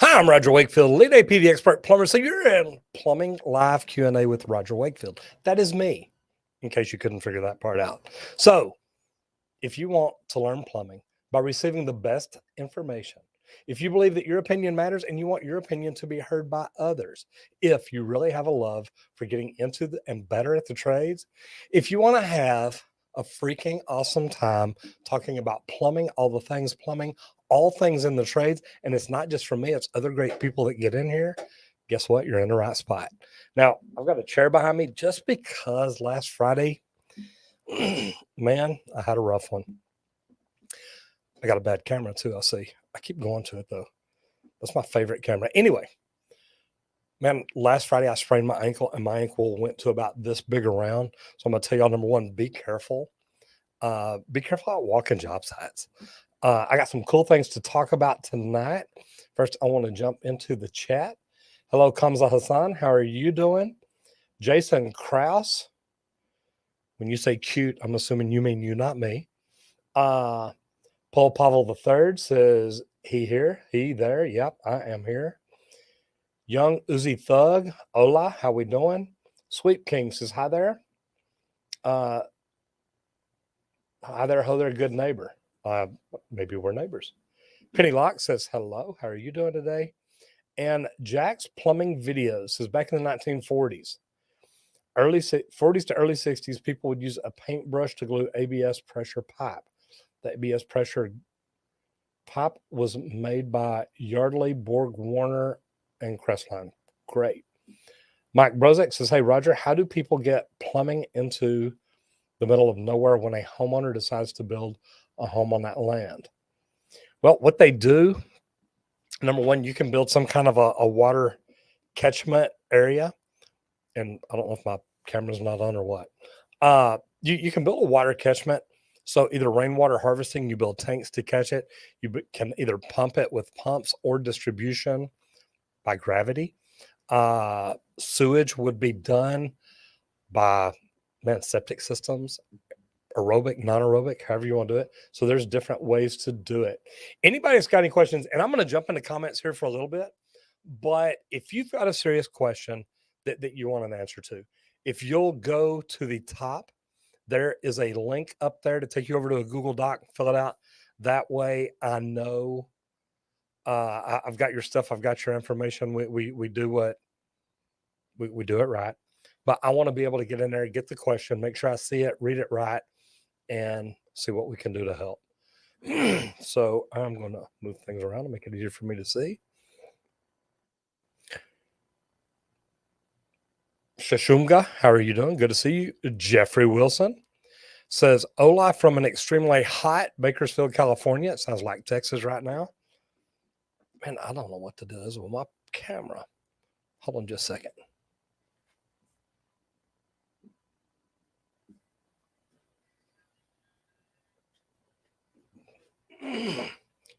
Hi, I'm Roger Wakefield, lead AP, the expert plumber. So you're in Plumbing Live Q&A with Roger Wakefield. That is me, in case you couldn't figure that part out. So if you want to learn plumbing by receiving the best information, if you believe that your opinion matters and you want your opinion to be heard by others, if you really have a love for getting into and better at the trades, if you want to have a freaking awesome time talking about plumbing, all the things plumbing, all things in the trades, and it's not just for me, it's other great people that get in here, guess what? You're in the right spot. Now, I've got a chair behind me just because last Friday, man, I had a rough one. I got a bad camera too, I see. I keep going to it though. That's my favorite camera. Anyway, man, last Friday I sprained my ankle and my ankle went to about this big around. So I'm going to tell y'all, number one, be careful. Be careful out walking job sites. I got some cool things to talk about tonight. First, I want to jump into the chat. Hello, Kamza Hassan. How are you doing? Jason Kraus. When you say cute, I'm assuming you mean you, not me. Paul Pavel III says, he here, he there. Yep, I am here. Young Uzi Thug. Hola, how we doing? Sweet King says, hi there. Hi there, ho there, good neighbor. Maybe we're neighbors. Penny Locke says, hello, how are you doing today? And Jack's Plumbing Videos says, back in the 1940s, early 40s to early 60s, people would use a paintbrush to glue ABS pressure pipe. The ABS pressure pipe was made by Yardley, Borg Warner, and Crestline. Great. Mike Brozek says, hey, Roger, how do people get plumbing into the middle of nowhere when a homeowner decides to build a home on that land? Well, what they do, number one, you can build some kind of a water catchment area. And I don't know if my camera's not on or what. You can build a water catchment. So either rainwater harvesting, you build tanks to catch it. You can either pump it with pumps or distribution by gravity. Sewage would be done by septic systems, aerobic, non-aerobic, however you want to do it. So there's different ways to do it. Anybody that's got any questions, and I'm going to jump into comments here for a little bit, but if you've got a serious question that you want an answer to, if you'll go to the top, there is a link up there to take you over to a Google Doc, fill it out. That way I know I've got your stuff. I've got your information. We do what we do it right, but I want to be able to get in there, get the question, make sure I see it, read it right, and see what we can do to help. So I'm going to move things around to make it easier for me to see. Shashunga, how are you doing? Good to see you. Jeffrey Wilson says, Ola from an extremely hot Bakersfield, California. It sounds like Texas right now. Man, I don't know what to do with my camera. Hold on just a second.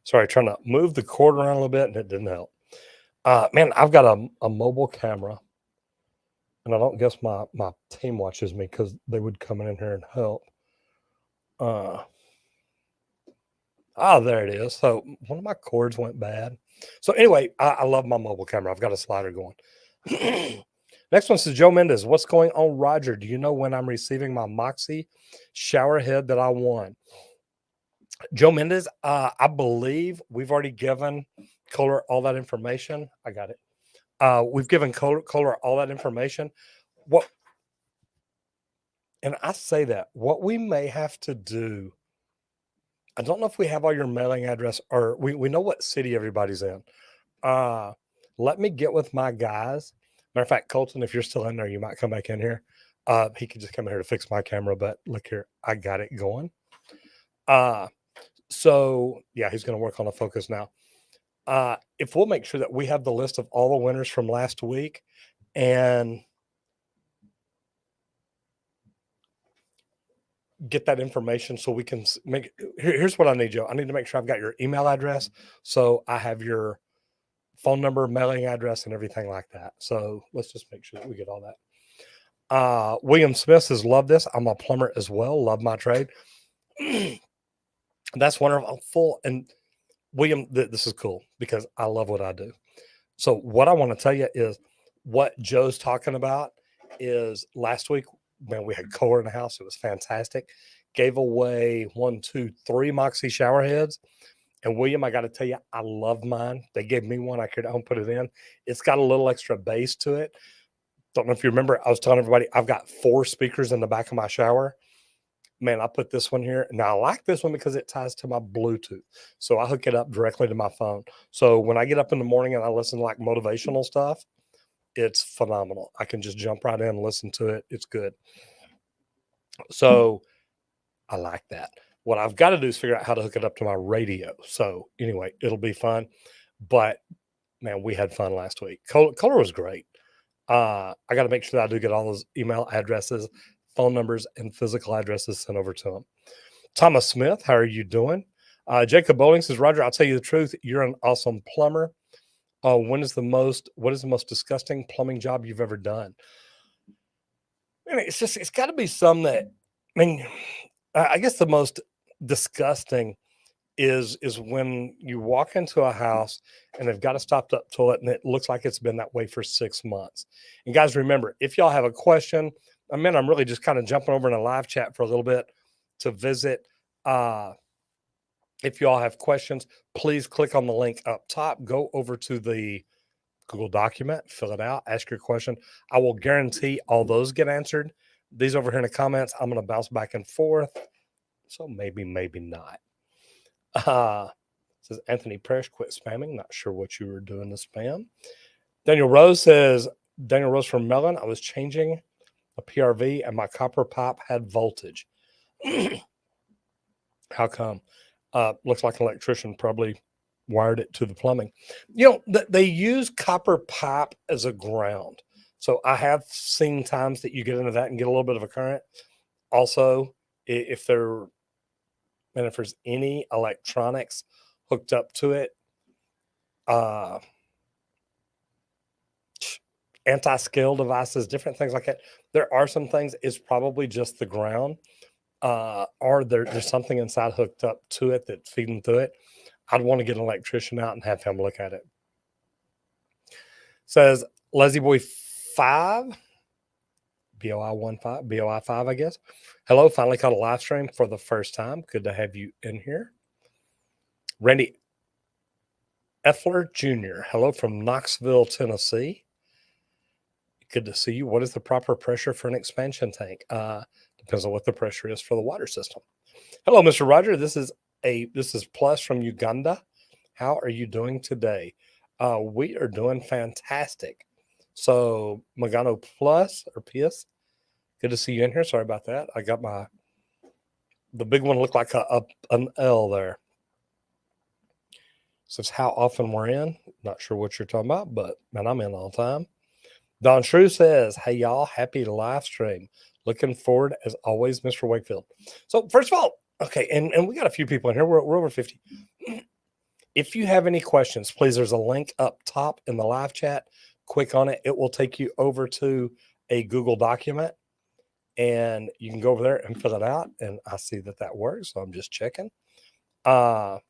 Sorry, trying to move the cord around a little bit and it didn't help. Man, I've got a mobile camera, and I don't guess my team watches me because they would come in here and help. There it is. So one of my cords went bad. So anyway, I love my mobile camera. I've got a slider going. Next one says Joe Mendez. What's going on, Roger? Do you know when I'm receiving my Moxie shower head that I won? Joe Mendez, I believe we've already given Kohler all that information. I got it. We've given Kohler all that information. What, and I say that what we may have to do, I don't know if we have all your mailing address, or we know what city everybody's in. Let me get with my guys. Matter of fact, Colton, if you're still in there, you might come back in here. He could just come in here to fix my camera, but look here, I got it going. So yeah, he's going to work on the focus now. If we'll make sure that we have the list of all the winners from last week, and get that information so we can make, here's what I need, Joe. I need to make sure I've got your email address. So I have your phone number, mailing address, and everything like that. So let's just make sure that we get all that. William Smith says, love this. I'm a plumber as well. Love my trade. That's wonderful. And William, this is cool because I love what I do. So what I want to tell you is what Joe's talking about is last week, man, we had Kohler in the house. It was fantastic. Gave away 1, 2, 3 Moxie shower heads. And William, I got to tell you, I love mine. They gave me one. I could home put it in. It's got a little extra bass to it. Don't know if you remember, I was telling everybody I've got 4 speakers in the back of my shower. Man, I put this one here. Now, I like this one because it ties to my Bluetooth. So I hook it up directly to my phone. So when I get up in the morning and I listen to like motivational stuff, it's phenomenal. I can just jump right in and listen to it. It's good. So I like that. What I've got to do is figure out how to hook it up to my radio. So anyway, it'll be fun. But man, we had fun last week. Kohler was great. I got to make sure that I do get all those email addresses, phone numbers, and physical addresses sent over to them. Thomas Smith, how are you doing? Jacob Bowling says, Roger, I'll tell you the truth. You're an awesome plumber. What is the most disgusting plumbing job you've ever done? And it's got to be some that, I mean, I guess the most disgusting is when you walk into a house and they've got a stopped up toilet and it looks like it's been that way for 6 months. And guys, remember, if y'all have a question, I'm really just kind of jumping over in a live chat for a little bit to visit. If y'all have questions, please click on the link up top, go over to the Google document, fill it out, ask your question. I will guarantee all those get answered. These over here in the comments, I'm going to bounce back and forth. So maybe not. Says Anthony Parrish, quit spamming. Not sure what you were doing to spam. Daniel Rose says, Daniel Rose from Mellon, I was changing a PRV and my copper pipe had voltage. How come? Looks like an electrician probably wired it to the plumbing. They use copper pipe as a ground. So I have seen times that you get into that and get a little bit of a current. Also, if there's any electronics hooked up to it, anti-scale devices, different things like that. There are some things, it's probably just the ground, or there's something inside hooked up to it that's feeding through it. I'd want to get an electrician out and have him look at it. Says Leslie Boy 5, BOI 5, I guess. Hello, finally caught a live stream for the first time. Good to have you in here. Randy Effler Jr., hello from Knoxville, Tennessee. Good to see you. What is the proper pressure for an expansion tank? Depends on what the pressure is for the water system. Hello, Mr. Roger. This is Plus from Uganda. How are you doing today? We are doing fantastic. So Magano Plus or PS, good to see you in here. Sorry about that. I got the big one looked like an L there. Says how often we're in. Not sure what you're talking about, but man, I'm in all the time. Don Shrew says, hey, y'all, happy live stream. Looking forward, as always, Mr. Wakefield. So, first of all, okay, and we got a few people in here. We're over 50. If you have any questions, please, there's a link up top in the live chat. Click on it. It will take you over to a Google document, and you can go over there and fill it out. And I see that works, so I'm just checking. And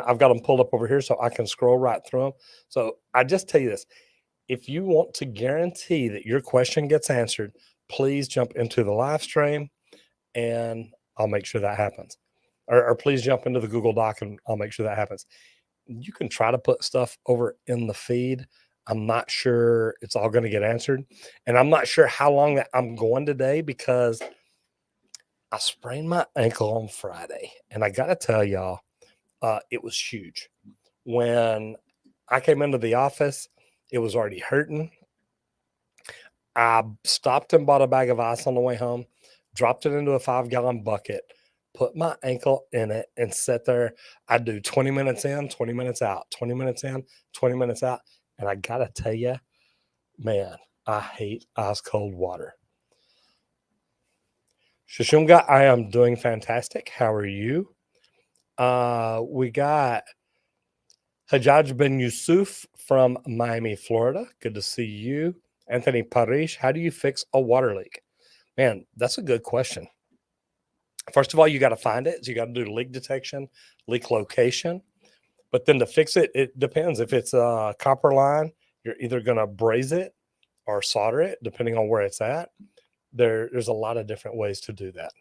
I've got them pulled up over here so I can scroll right through them. So I just tell you this. If you want to guarantee that your question gets answered, please jump into the live stream and I'll make sure that happens. Or please jump into the Google Doc and I'll make sure that happens. You can try to put stuff over in the feed. I'm not sure it's all going to get answered. And I'm not sure how long that I'm going today because I sprained my ankle on Friday. And I got to tell y'all, it was huge. When I came into the office, it was already hurting. I stopped and bought a bag of ice on the way home, dropped it into a 5-gallon bucket, put my ankle in it, and sat there. I'd do 20 minutes in, 20 minutes out, 20 minutes in, 20 minutes out. And I got to tell you, man, I hate ice cold water. Shishunga, I am doing fantastic. How are you? We got Hajjaj bin Yusuf from Miami, Florida. Good to see you. Anthony Parish, how do you fix a water leak? Man, that's a good question. First of all, you got to find it. So you got to do leak detection, leak location. But then to fix it, it depends. If it's a copper line, you're either going to braze it or solder it, depending on where it's at. There's a lot of different ways to do that.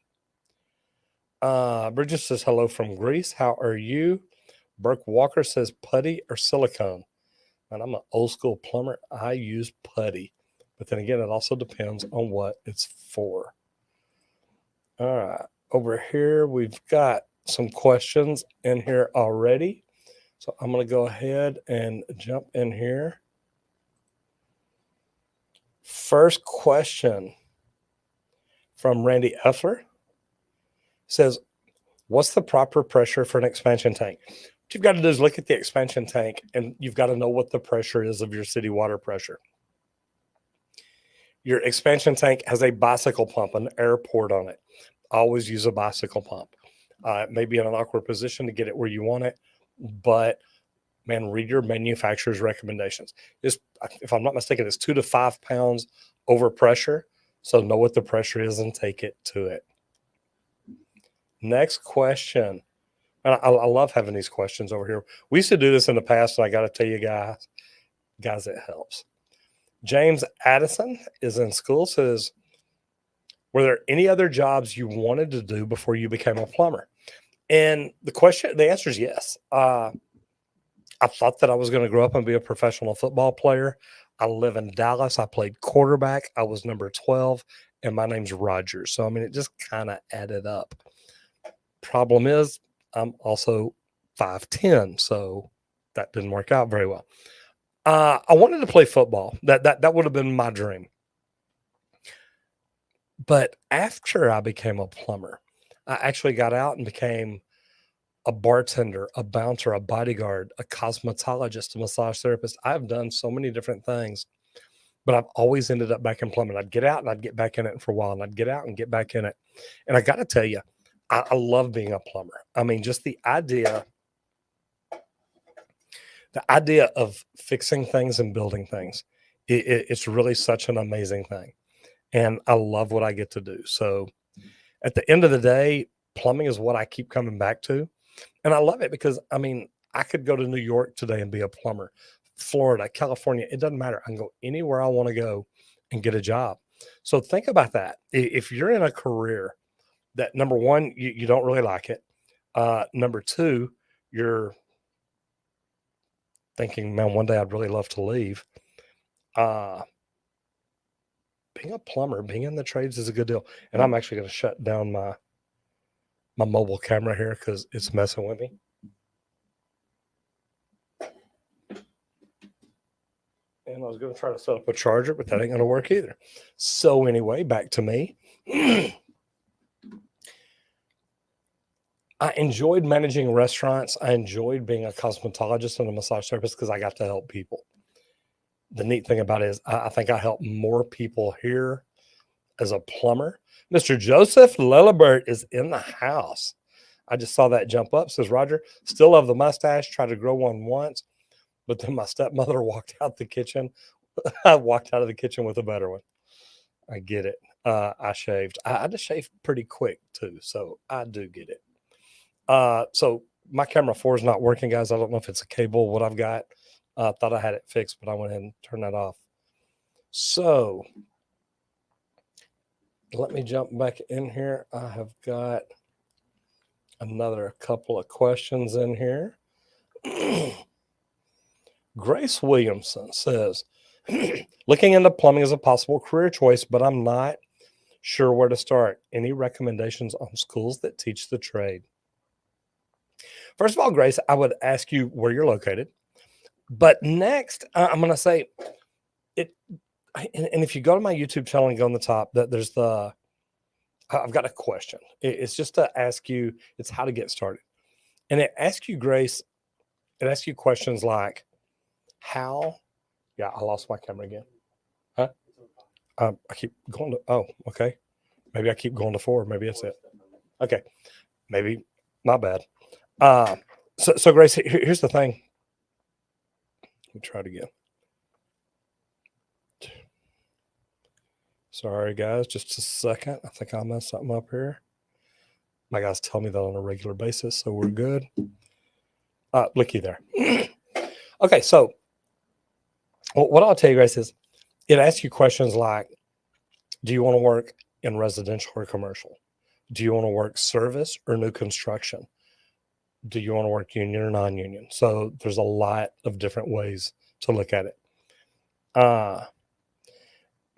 Bridget says, hello from Greece. How are you? Burke Walker says, putty or silicone? And I'm an old school plumber. I use putty. But then again, it also depends on what it's for. All right. Over here, we've got some questions in here already. So I'm going to go ahead and jump in here. First question from Randy Effler says, what's the proper pressure for an expansion tank? What you've got to do is look at the expansion tank and you've got to know what the pressure is of your city water pressure. Your expansion tank has a bicycle pump, an air port on it. Always use a bicycle pump. It may be in an awkward position to get it where you want it, but man, read your manufacturer's recommendations. Just, if I'm not mistaken, it's 2 to 5 pounds over pressure. So know what the pressure is and take it to it. Next question. And I love having these questions over here. We used to do this in the past, and I got to tell you guys, it helps. James Addison is in school, says, were there any other jobs you wanted to do before you became a plumber? And the answer is yes. I thought that I was going to grow up and be a professional football player. I live in Dallas. I played quarterback. I was number 12, and my name's Roger. So, I mean, it just kind of added up. Problem is, I'm also 5'10", so that didn't work out very well. I wanted to play football. That would have been my dream. But after I became a plumber, I actually got out and became a bartender, a bouncer, a bodyguard, a cosmetologist, a massage therapist. I've done so many different things, but I've always ended up back in plumbing. I'd get out and I'd get back in it for a while, and I'd get out and get back in it. And I got to tell you, I love being a plumber. I mean, just the idea of fixing things and building things, it's really such an amazing thing. And I love what I get to do. So at the end of the day, plumbing is what I keep coming back to. And I love it because, I mean, I could go to New York today and be a plumber, Florida, California. It doesn't matter. I can go anywhere I want to go and get a job. So think about that. If you're in a career that, number one, you don't really like it. Number two, you're thinking, man, one day I'd really love to leave. Being a plumber, being in the trades is a good deal. And I'm actually going to shut down my mobile camera here because it's messing with me. I was going to try to set up a charger, but that ain't going to work either. So anyway, back to me. I enjoyed managing restaurants. I enjoyed being a cosmetologist and a massage therapist because I got to help people. The neat thing about it is I think I help more people here as a plumber. Mr. Joseph Lillibert is in the house. I just saw that jump up. Says Roger, still love the mustache. Tried to grow one once, but then my stepmother walked out the kitchen. I walked out of the kitchen with a better one. I get it. I shaved. I just shaved pretty quick too, so I do get it. So my camera 4 is not working, guys. I don't know if it's a cable, what I've got. Thought I had it fixed, but I went ahead and turned that off. So let me jump back in here. I have got another couple of questions in here. Grace Williamson says, looking into plumbing is a possible career choice, but I'm not sure where to start. Any recommendations on schools that teach the trade? First of all, Grace, I would ask you where you're located. But next, I'm going to say it. And if you go to my YouTube channel and go on the top, that there's the, I've got a question. It's just to ask you, it's how to get started. And it asks you, Grace, it asks you questions like how, yeah, I lost my camera again. Huh? I keep going to, oh, okay. Maybe I keep going to 4. Maybe that's it. Okay. Maybe, my bad. So Grace, here's the thing. Let me try it again. Sorry, guys, just a second. I think I messed something up here. My guys tell me that on a regular basis, so we're good. Looky there. Okay, so what I'll tell you guys is it asks you questions like, do you want to work in residential or commercial? Do you want to work service or new construction? Do you want to work union or non-union? So there's a lot of different ways to look at it.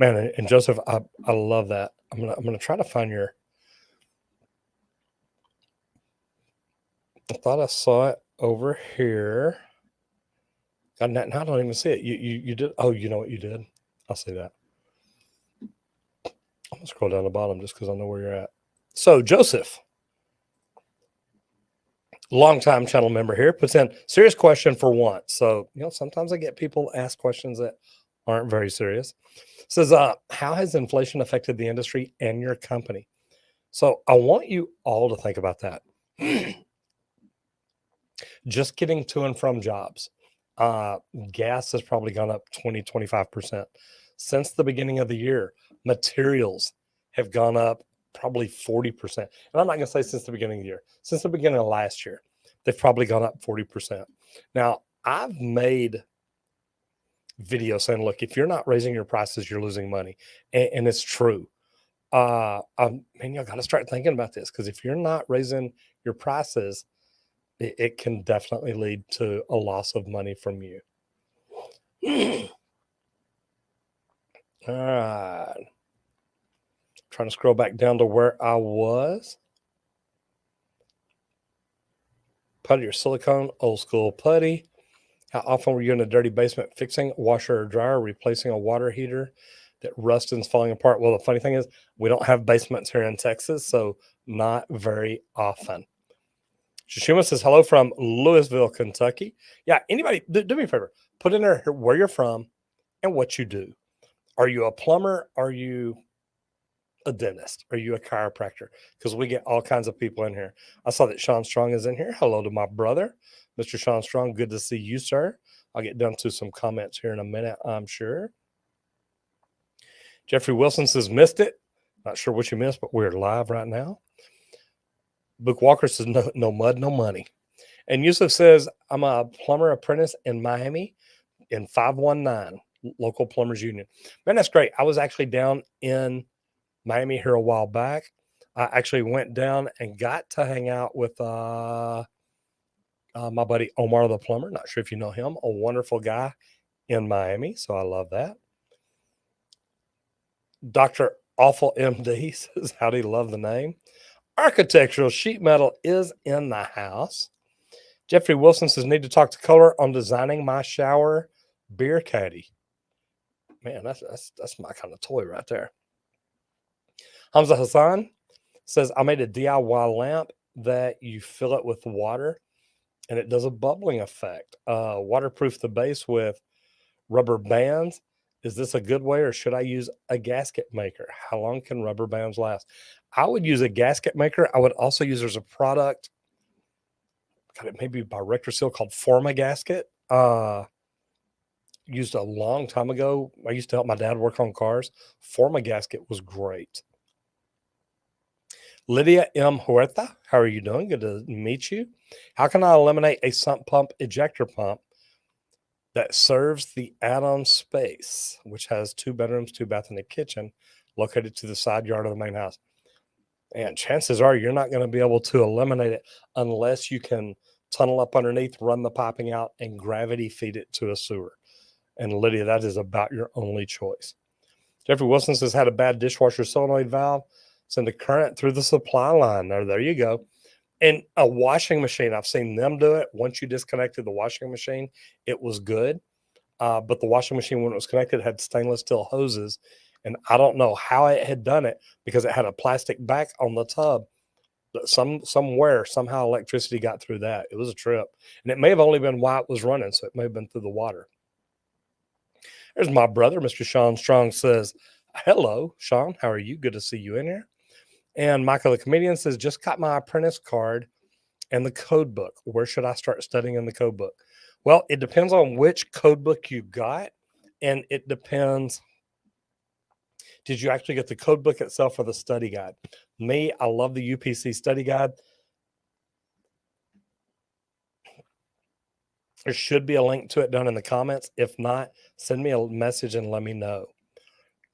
Man, and Joseph, I love that. I'm gonna try to find your. I thought I saw it over here. God, now I don't even see it. You did. Oh, you know what you did? I'll say that. I'm gonna scroll down the bottom just because I know where you're at. So Joseph, longtime channel member here, puts in serious question for once. So sometimes I get people ask questions that aren't very serious. Says, how has inflation affected the industry and your company? So I want you all to think about that. Just getting to and from jobs. Gas has probably gone up 20-25% since the beginning of the year. Materials have gone up probably 40%. And I'm not going to say since the beginning of the year. Since the beginning of last year, they've probably gone up 40%. Now, I've made video saying, look, if you're not raising your prices, you're losing money. And it's true. Man, you got to start thinking about this, because if you're not raising your prices, it can definitely lead to a loss of money from you. All right. Trying to scroll back down to where I was. Putty or silicone, old school putty. How often were you in a dirty basement fixing a washer or dryer, replacing a water heater that rusted and is falling apart? Well, the funny thing is we don't have basements here in Texas, so not very often. Shishima says, hello from Louisville, Kentucky. Yeah, anybody, do me a favor. Put in there where you're from and what you do. Are you a plumber? Are you a dentist? Are you a chiropractor? Because we get all kinds of people in here. I saw that Sean Strong is in here. Hello to my brother, Mr. Sean Strong. Good to see you, sir. I'll get down to some comments here in a minute, I'm sure. Jeffrey Wilson says, missed it. Not sure what you missed, but we're live right now. Book Walker says, no mud, no money. And Yusuf says, I'm a plumber apprentice in Miami in 519, local plumbers union. Man, that's great. I was actually down in Miami here a while back. I actually went down and got to hang out with my buddy Omar the plumber. Not sure if you know him. A wonderful guy in Miami. So I love that. Dr. Awful MD says, howdy, love the name. Architectural sheet metal is in the house. Jeffrey Wilson says, need to talk to Color on designing my shower beer caddy. Man, that's my kind of toy right there. Hamza Hassan says, I made a DIY lamp that you fill it with water and it does a bubbling effect. Waterproof the base with rubber bands. Is this a good way or should I use a gasket maker? How long can rubber bands last? I would use a gasket maker. I would also use, there's a product, God, it may be by Rector Seal, called Forma Gasket. Used a long time ago. I used to help my dad work on cars. Forma Gasket was great. Lydia M. Huerta, how are you doing? Good to meet you. How can I eliminate a sump pump ejector pump that serves the add-on space, which has 2 bedrooms, 2 baths, and a kitchen located to the side yard of the main house? And chances are you're not going to be able to eliminate it unless you can tunnel up underneath, run the piping out, and gravity feed it to a sewer. And Lydia, that is about your only choice. Jeffrey Wilson says, had a bad dishwasher solenoid valve. Send the current through the supply line. There you go. And a washing machine, I've seen them do it. Once you disconnected the washing machine, it was good. But the washing machine, when it was connected, had stainless steel hoses. And I don't know how it had done it because it had a plastic back on the tub. But somewhere, somehow electricity got through that. It was a trip. And it may have only been while it was running, so it may have been through the water. There's my brother, Mr. Sean Strong, says, hello, Sean. How are you? Good to see you in here. And Michael the comedian says, just got my apprentice card and the code book. Where should I start studying in the code book? Well, it depends on which code book you got. And it depends. Did you actually get the code book itself or the study guide? Me, I love the UPC study guide. There should be a link to it down in the comments. If not, send me a message and let me know.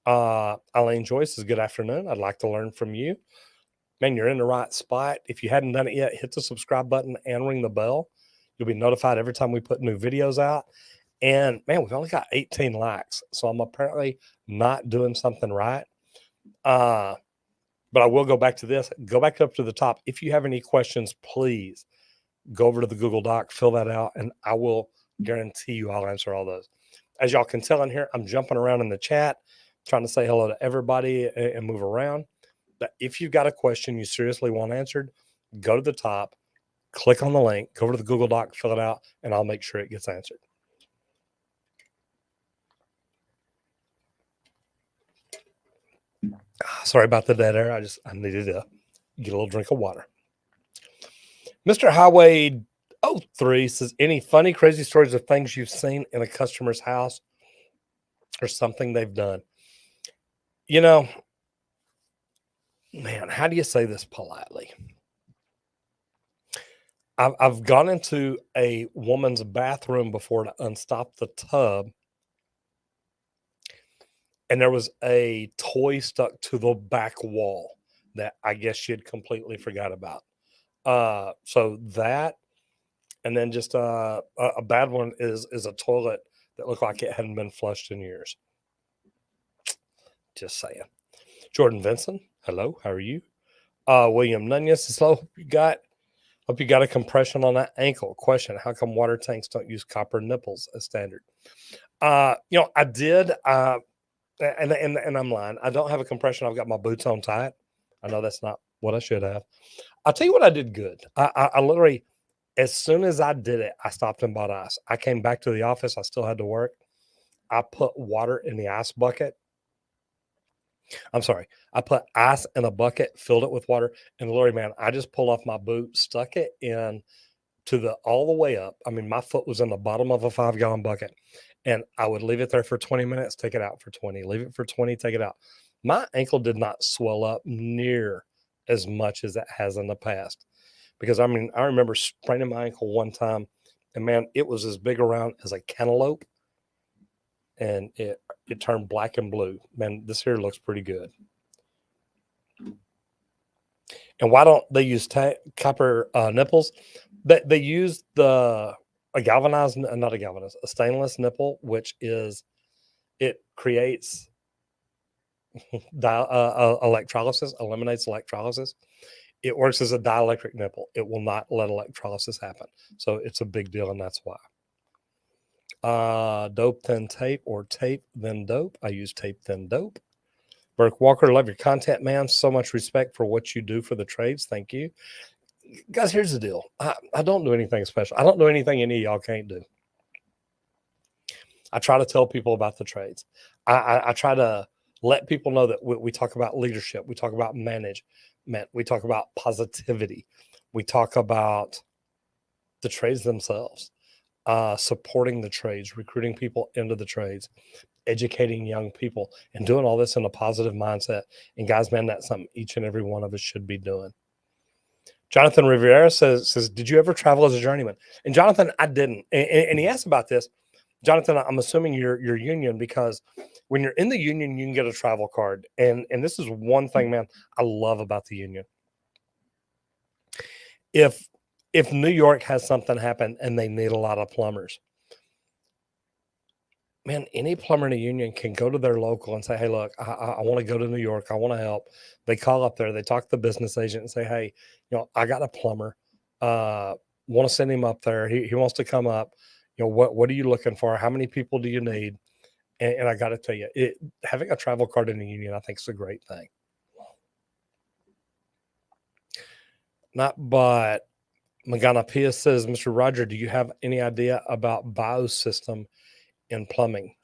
Elaine Joyce says, good afternoon. I'd like to learn from you. Man, you're in the right spot. If you hadn't done it yet, hit the subscribe button and ring the bell. You'll be notified every time we put new videos out. And man, we've only got 18 likes. So I'm apparently not doing something right. But I will go back to this. Go back up to the top. If you have any questions, please go over to the Google Doc, fill that out, and I will guarantee you I'll answer all those. As y'all can tell in here, I'm jumping around in the chat, trying to say hello to everybody and move around. But if you've got a question you seriously want answered, go to the top, click on the link, go over to the Google Doc, fill it out, and I'll make sure it gets answered. Sorry about the dead air. I needed to get a little drink of water. Mr. Highway 03 says, any funny, crazy stories of things you've seen in a customer's house or something they've done? You know, man, how do you say this politely? I've gone into a woman's bathroom before to unstop the tub, and there was a toy stuck to the back wall that I guess she had completely forgot about. So that, and then just a bad one is a toilet that looked like it hadn't been flushed in years. Just saying. Jordan Vinson, hello, how are you? William Nunez says, hello, hope you got a compression on that ankle. Question, how come water tanks don't use copper nipples as standard? I did, and I'm lying. I don't have a compression. I've got my boots on tight. I know that's not what I should have. I'll tell you what I did good. I literally, as soon as I did it, I stopped and bought ice. I came back to the office. I still had to work. I put water in the ice bucket. I'm sorry. I put ice in a bucket, filled it with water, and Lori, man, I just pulled off my boot, stuck it in to all the way up. I mean, my foot was in the bottom of a 5-gallon bucket, and I would leave it there for 20 minutes, take it out for 20, leave it for 20, take it out. My ankle did not swell up near as much as it has in the past, because I mean, I remember spraining my ankle one time, and man, it was as big around as a cantaloupe, and it turned black and blue. Man, this here looks pretty good. And why don't they use copper nipples? They use a stainless nipple, which it creates electrolysis, eliminates electrolysis. It works as a dielectric nipple. It will not let electrolysis happen. So it's a big deal, and that's why. Dope then tape or tape then dope. I use tape then dope. Burke Walker, love your content, man. So much respect for what you do for the trades. Thank you. Guys, here's the deal. I don't do anything special. I don't do anything any of y'all can't do. I try to tell people about the trades. I try to let people know that we talk about leadership. We talk about management. We talk about positivity. We talk about the trades themselves, supporting the trades, recruiting people into the trades, educating young people, and doing all this in a positive mindset. And guys, man, that's something each and every one of us should be doing. Jonathan Rivera says, did you ever travel as a journeyman? And Jonathan, I didn't. And he asked about this. Jonathan, I'm assuming you're union, because when you're in the union, you can get a travel card. And this is one thing, man, I love about the union. If New York has something happen and they need a lot of plumbers, man, any plumber in a union can go to their local and say, hey, look, I want to go to New York. I want to help. They call up there. They talk to the business agent and say, hey, I got a plumber. Want to send him up there. He wants to come up. What are you looking for? How many people do you need? And I got to tell you, having a travel card in a union, I think is a great thing. But Magana Pia says, Mr. Roger, do you have any idea about biosystem in plumbing?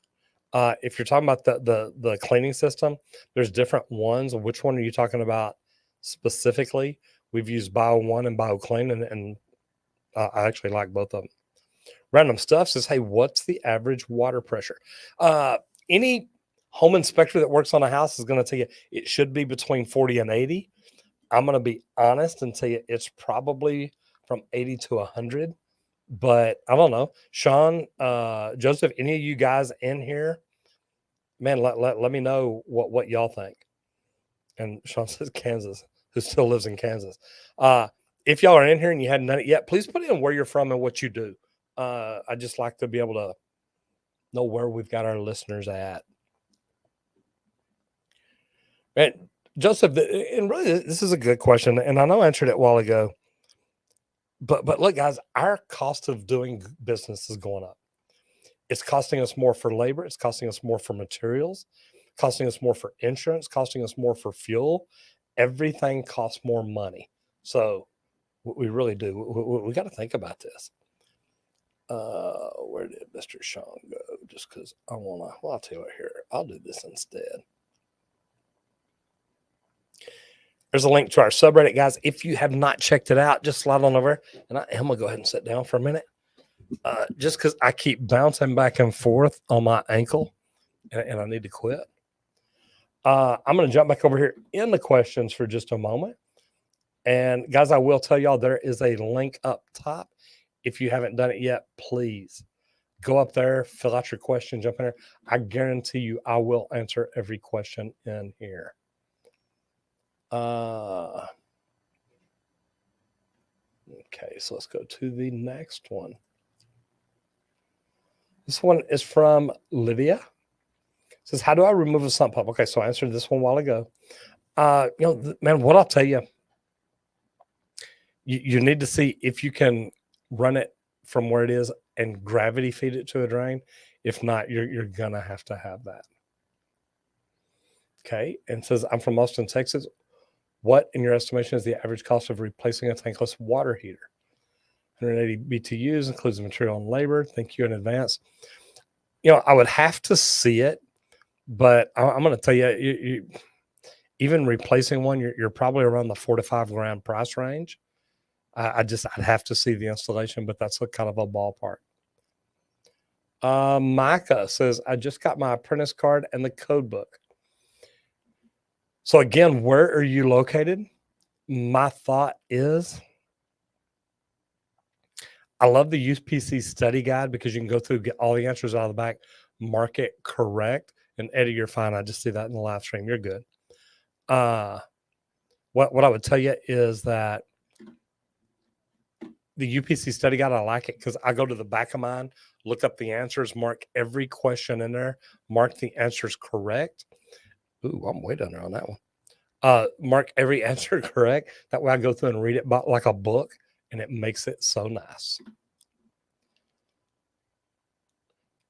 If you're talking about the cleaning system, there's different ones. Which one are you talking about specifically? We've used Bio 1 and Bio Clean, and I actually like both of them. Random Stuff says, hey, what's the average water pressure? Any home inspector that works on a house is going to tell you it should be between 40 and 80. I'm going to be honest and tell you it's probably from 80 to 100. But I don't know. Sean, Joseph, any of you guys in here, man, let me know what y'all think. And Sean says Kansas, who still lives in Kansas. If y'all are in here and you hadn't done it yet, please put in where you're from and what you do. I just like to be able to know where we've got our listeners at. And Joseph, and really, this is a good question, and I know I answered it a while ago. But look, guys, our cost of doing business is going up. It's costing us more for labor. It's costing us more for materials, costing us more for insurance, costing us more for fuel. Everything costs more money. So we really do. We got to think about this. Where did Mr. Sean go? Just because I want to, well, I'll tell you what here. I'll do this instead. There's a link to our subreddit, guys. If you have not checked it out, just slide on over. And I'm going to go ahead and sit down for a minute. Just because I keep bouncing back and forth on my ankle, and I need to quit. I'm going to jump back over here in the questions for just a moment. And guys, I will tell y'all there is a link up top. If you haven't done it yet, please go up there, fill out your question, jump in there. I guarantee you I will answer every question in here. Okay, so let's go to the next one. This one is from Lydia. It says, how do I remove a sump pump? Okay, so I answered this one a while ago. Man, what I'll tell you, you need to see if you can run it from where it is and gravity feed it to a drain. If not, you're going to have that. Okay, and it says, I'm from Austin, Texas. What, in your estimation, is the average cost of replacing a tankless water heater? 180 BTUs includes the material and labor. Thank you in advance. I would have to see it, but I'm going to tell you, even replacing one, you're probably around the $4 to $5 grand price range. I'd have to see the installation, but that's kind of a ballpark. Micah says, I just got my apprentice card and the code book. So again, where are you located? My thought is, I love the UPC study guide because you can go through, get all the answers out of the back, mark it correct, and Eddie, you're fine. I just see that in the live stream. You're good. What I would tell you is that the UPC study guide, I like it because I go to the back of mine, look up the answers, mark every question in there, mark the answers correct. Ooh, I'm way down there on that one. Mark every answer correct. That way I go through and read it like a book, and it makes it so nice.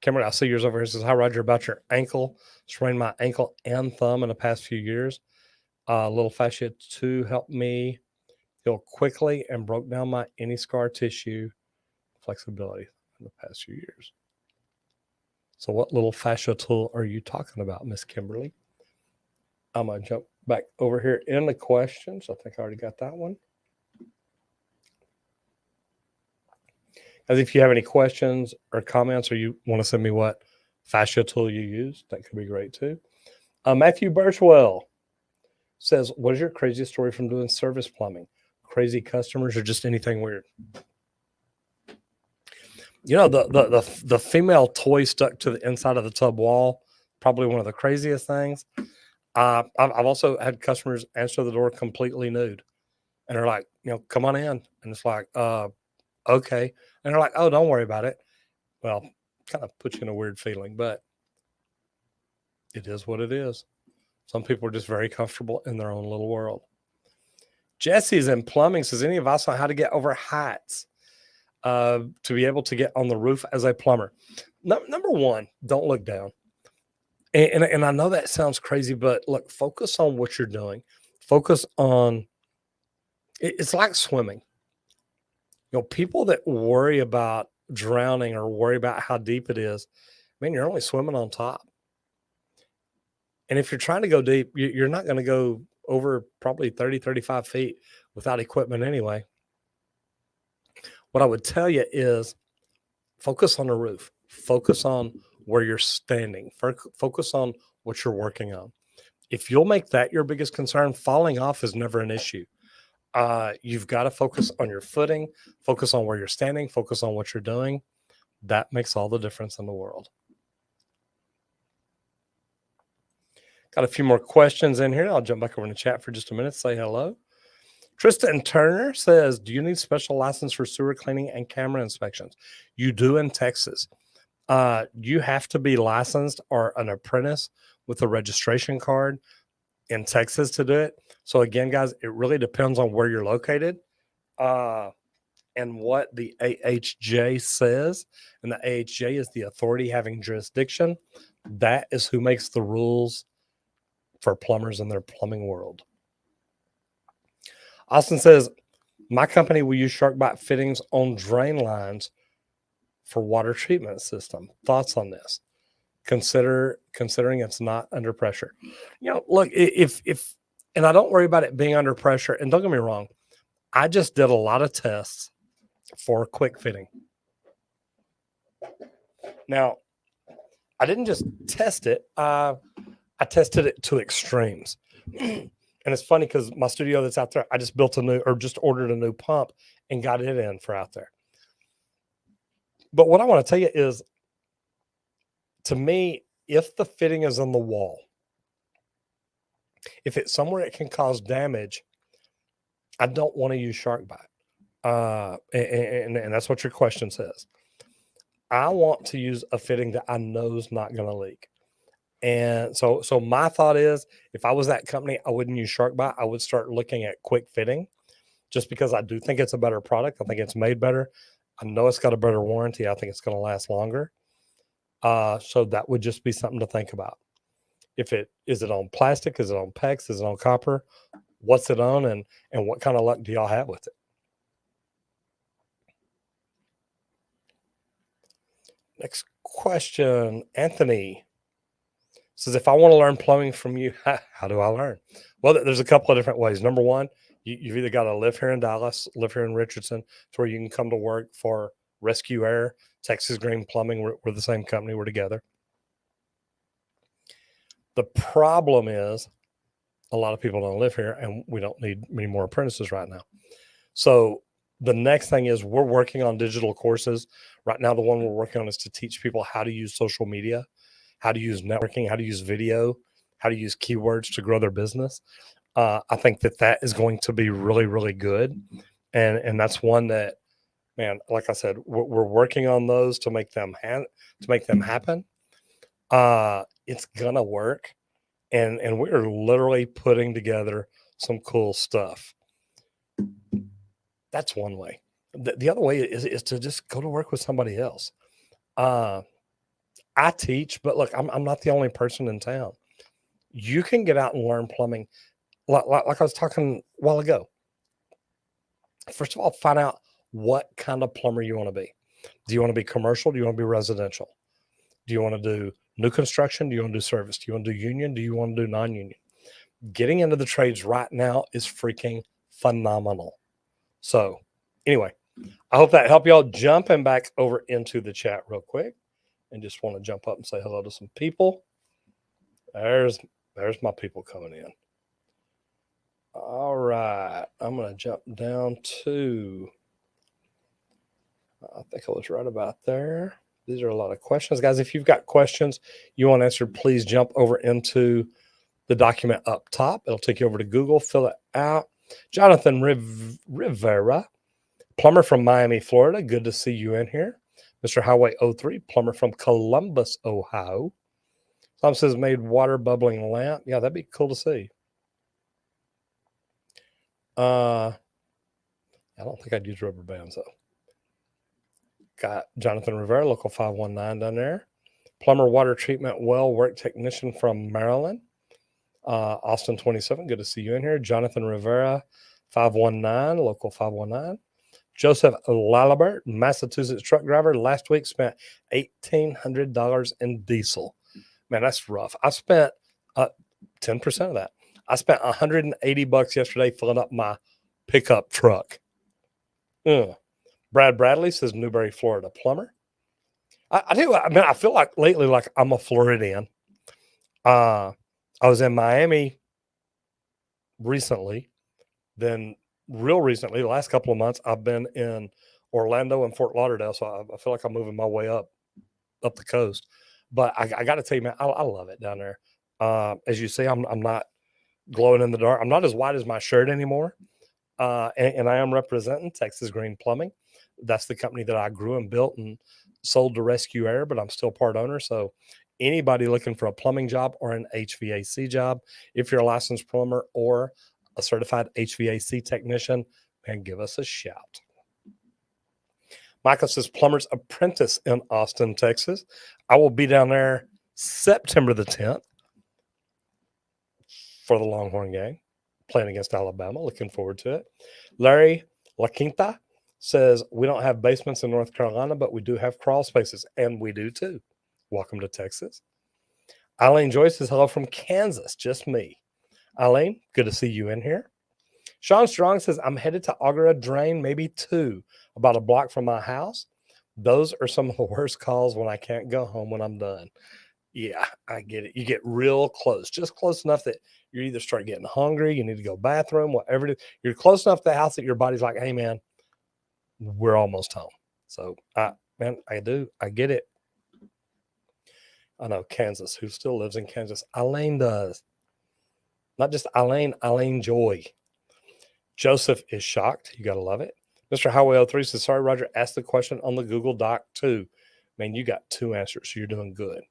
Kimberly, I see yours over here. Says, hi, Roger, about your ankle. Sprained my ankle and thumb in the past few years. Little fascia 2 helped me heal quickly and broke down my any scar tissue flexibility in the past few years. So what little fascia tool are you talking about, Miss Kimberly? I'm going to jump back over here in the questions. I think I already got that one. As if you have any questions or comments, or you want to send me what fascia tool you use, that could be great too. Matthew Birchwell says, what is your craziest story from doing service plumbing? Crazy customers or just anything weird? You know, the female toy stuck to the inside of the tub wall, probably one of the craziest things. I've also had customers answer the door completely nude, and they're like, come on in, and it's like, okay, and they're like, oh, don't worry about it. Well, kind of puts you in a weird feeling, but it is what it is. Some people are just very comfortable in their own little world. Jesse's in plumbing says, any advice on how to get over heights to be able to get on the roof as a plumber? Number one, don't look down. And I know that sounds crazy, but look, focus on what you're doing. Focus on, it's like swimming. People that worry about drowning or worry about how deep it is, man, you're only swimming on top. And if you're trying to go deep, you're not going to go over probably 30, 35 feet without equipment anyway. What I would tell you is focus on the roof. Focus on where you're standing. Focus on what you're working on. If you'll make that your biggest concern, falling off is never an issue. You've got to focus on your footing, focus on where you're standing, focus on what you're doing. That makes all the difference in the world. Got a few more questions in here. I'll jump back over in the chat for just a minute. Say hello. Tristan Turner says, do you need special license for sewer cleaning and camera inspections? You do in Texas. You have to be licensed or an apprentice with a registration card in Texas to do it. So again, guys, it really depends on where you're located and what the AHJ says. And the AHJ is the authority having jurisdiction. That is who makes the rules for plumbers in their plumbing world. Austin says, my company will use shark bite fittings on drain lines for water treatment system. Thoughts on this? Considering it's not under pressure. Look, if and I don't worry about it being under pressure. And don't get me wrong, I just did a lot of tests for quick fitting. Now, I didn't just test it. I tested it to extremes. And it's funny because my studio that's out there, I just ordered a new pump and got it in for out there. But what I want to tell you is, to me, if the fitting is on the wall, if it's somewhere it can cause damage, I don't want to use shark bite. And that's what your question says. I want to use a fitting that I know is not going to leak. And so my thought is, if I was that company, I wouldn't use shark bite. I would start looking at quick fitting, just because I do think it's a better product. I think it's made better. I know it's got a better warranty. I think it's going to last longer. So that would just be something to think about. Is it on plastic? Is it on PEX? Is it on copper? What's it on? And what kind of luck do y'all have with it? Next question. Anthony says, if I want to learn plumbing from you, how do I learn? Well, there's a couple of different ways. Number one, you've either got to live here in Dallas, live here in Richardson, to where you can come to work for Rescue Air, Texas Green Plumbing. We're the same company. We're together. The problem is a lot of people don't live here, and we don't need many more apprentices right now. So the next thing is, we're working on digital courses. Right now, the one we're working on is to teach people how to use social media, how to use networking, how to use video, how to use keywords to grow their business. I think that is going to be really, really good. And that's one that, man, like I said, we're working on those to make them happen. It's going to work. And we're literally putting together some cool stuff. That's one way. The other way is to just go to work with somebody else. I teach, but look, I'm not the only person in town. You can get out and learn plumbing. Like I was talking a while ago. First of all, find out what kind of plumber you want to be. Do you want to be commercial? Do you want to be residential? Do you want to do new construction? Do you want to do service? Do you want to do union? Do you want to do non-union? Getting into the trades right now is freaking phenomenal. So anyway, I hope that helped y'all. Jumping back over into the chat real quick and just want to jump up and say hello to some people. There's my people coming in. All right. I'm going to jump down to, I think I was right about there. These are a lot of questions. Guys, if you've got questions you want answered, please jump over into the document up top. It'll take you over to Google, fill it out. Jonathan Rivera, plumber from Miami, Florida. Good to see you in here. Mr. Highway 03, plumber from Columbus, Ohio. Tom says made water bubbling lamp. Yeah, that'd be cool to see. I don't think I'd use rubber bands though. Got Jonathan Rivera, local 519 down there. Plumber water treatment well work technician from Maryland. Austin 27, good to see you in here. Jonathan Rivera, 519, local 519. Joseph Lalibert, Massachusetts truck driver. Last week spent $1,800 in diesel. Man, that's rough. I spent 10% of that. I spent $180 yesterday filling up my pickup truck. Brad Bradley says Newberry, Florida plumber. I tell you what, I mean, I feel like lately like I'm a Floridian. I was in Miami recently. Then real recently, the last couple of months, I've been in Orlando and Fort Lauderdale. So I feel like I'm moving my way up the coast. But I got to tell you, man, I love it down there. As you see, I'm not glowing in the dark. I'm not as white as my shirt anymore. And I am representing Texas Green Plumbing. That's the company that I grew and built and sold to Rescue Air, but I'm still part owner. So anybody looking for a plumbing job or an HVAC job, if you're a licensed plumber or a certified HVAC technician, man, give us a shout. Michael says plumber's apprentice in Austin, Texas. I will be down there September the 10th for the Longhorn game, playing against Alabama. Looking forward to it. Larry La Quinta says we don't have basements in North Carolina, but we do have crawl spaces, and we do too. Welcome to Texas. Eileen Joyce says hello from Kansas, just me. Eileen, good to see you in here. Sean Strong says I'm headed to auger a drain, maybe 2, about a block from my house. Those are some of the worst calls when I can't go home when I'm done. Yeah, I get it. You get real close, just close enough that you either start getting hungry, you need to go bathroom, whatever it is. You're close enough to the house that your body's like, hey, man, we're almost home. So, man, I get it. I know Kansas. Who still lives in Kansas? Eileen does. Not just Eileen Joy. Joseph is shocked. You got to love it. Mr. Highway 03 says, sorry, Roger, asked the question on the Google Doc too. Man, you got 2 answers, so you're doing good.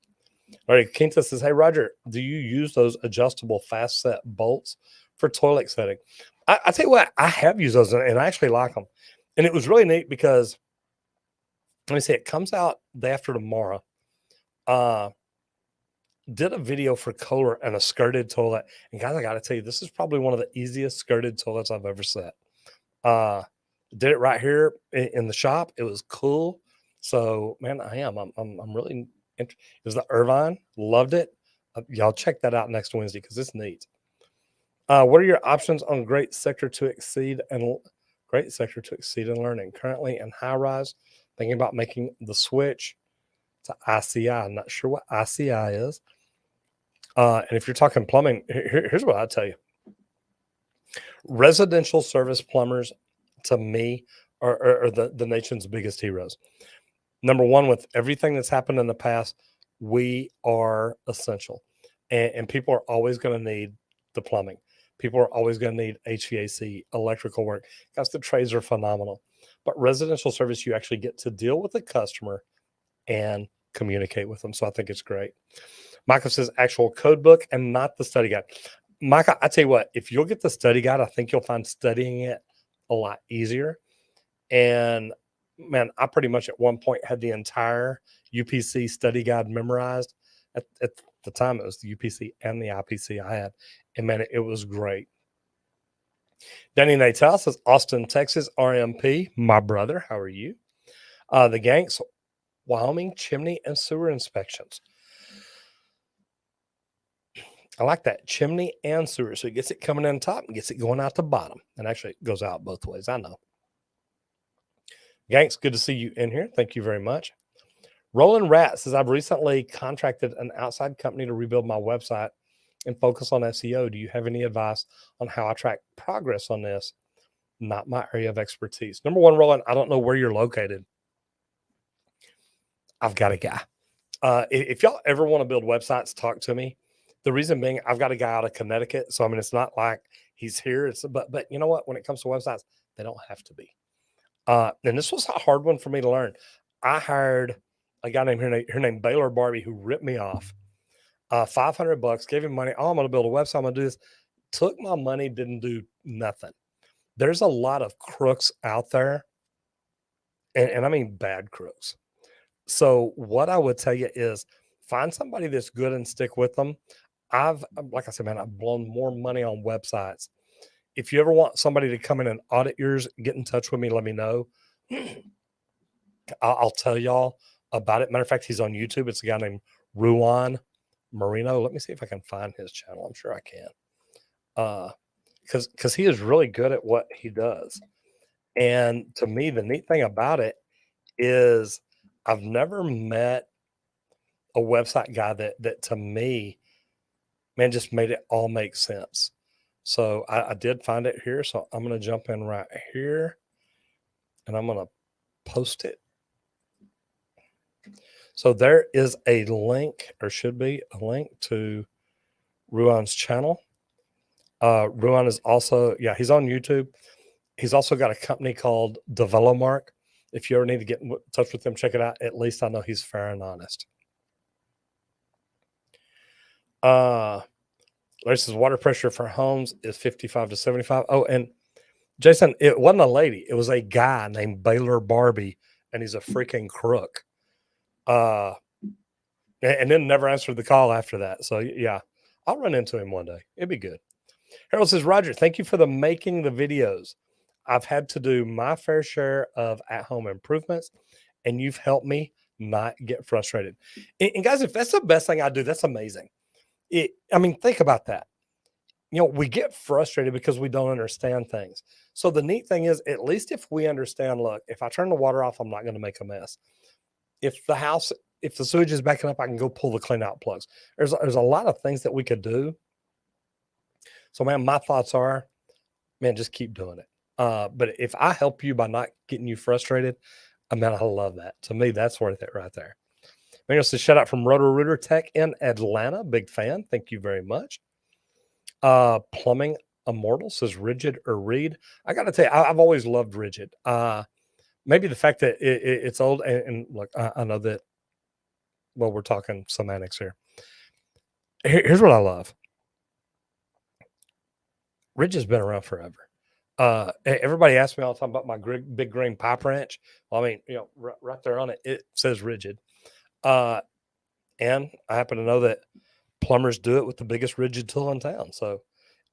All right, Quinta says, hey, Roger, do you use those adjustable fast set bolts for toilet setting? I tell you what, I have used those, and I actually like them. And it was really neat because, let me see, it comes out day after tomorrow. Did a video for Kohler and a skirted toilet. And guys, I got to tell you, this is probably one of the easiest skirted toilets I've ever set. Did it right here in the shop. It was cool. So, man, I'm really interested. It was the Irvine. Loved it. Y'all check that out next Wednesday because it's neat. What are your options on great sector to exceed and learning? Currently in high rise, thinking about making the switch to ICI. I'm not sure what ICI is. And if you're talking plumbing, here's what I tell you. Residential service plumbers, to me, are the nation's biggest heroes. Number one, with everything that's happened in the past, we are essential. And people are always going to need the plumbing. People are always going to need HVAC, electrical work. Guys, the trades are phenomenal. But residential service, you actually get to deal with the customer and communicate with them. So I think it's great. Michael says actual code book and not the study guide. Michael, I tell you what, if you'll get the study guide, I think you'll find studying it a lot easier. And man, I pretty much at one point had the entire UPC study guide memorized. At the time, it was the UPC and the IPC I had. And man, it was great. Danny Natal says, Austin, Texas, RMP, my brother. How are you? The Ganks, Wyoming, chimney and sewer inspections. I like that, chimney and sewer. So it gets it coming in top and gets it going out the bottom. And actually, it goes out both ways. I know. Ganks, good to see you in here. Thank you very much. Roland Rat says, I've recently contracted an outside company to rebuild my website and focus on SEO. Do you have any advice on how I track progress on this? Not my area of expertise. Number one, Roland, I don't know where you're located. I've got a guy. If y'all ever want to build websites, talk to me. The reason being, I've got a guy out of Connecticut. So, I mean, it's not like he's here. But you know what? When it comes to websites, they don't have to be. And this was a hard one for me to learn. I hired a guy named her name Baylor Barbie, who ripped me off. $500, gave him money. Oh, I'm going to build a website. I'm going to do this. Took my money, didn't do nothing. There's a lot of crooks out there. And I mean bad crooks. So what I would tell you is find somebody that's good and stick with them. Like I said, man, I've blown more money on websites. If you ever want somebody to come in and audit yours, get in touch with me. Let me know. I'll tell y'all about it. Matter of fact, he's on YouTube. It's a guy named Ruan Marino. Let me see if I can find his channel. I'm sure I can. Because he is really good at what he does. And to me, the neat thing about it is I've never met a website guy that to me, man, just made it all make sense. So I did find it here. So I'm going to jump in right here and I'm going to post it. So there is a link, or should be a link to Ruan's channel. Ruan is also, he's on YouTube. He's also got a company called Develomark. If you ever need to get in touch with him, check it out. At least I know he's fair and honest. Larry says water pressure for homes is 55 to 75. Oh, and Jason, it wasn't a lady. It was a guy named Baylor Barbie, and he's a freaking crook. And then never answered the call after that. So, yeah, I'll run into him one day. It'd be good. Harold says, Roger, thank you for making the videos. I've had to do my fair share of at-home improvements, and you've helped me not get frustrated. And guys, if that's the best thing I do, that's amazing. I mean, think about that. You know, we get frustrated because we don't understand things. So the neat thing is, at least if we understand, look, if I turn the water off, I'm not going to make a mess. If the sewage is backing up, I can go pull the clean out plugs. There's a lot of things that we could do. So, man, my thoughts are, man, just keep doing it. But if I help you by not getting you frustrated, I mean, I love that. To me, that's worth it right there. Manuel says, shout out from Roto-Rooter Tech in Atlanta. Big fan. Thank you very much. Plumbing Immortal says, rigid or reed. I got to tell you, I've always loved rigid. Maybe the fact that it's old. And look, I know that, well, we're talking semantics here. Here's what I love. Rigid's been around forever. Everybody asks me all the time about my big green pipe wrench. Well, I mean, you know, right there on it, it says rigid. And I happen to know that plumbers do it with the biggest rigid tool in town. So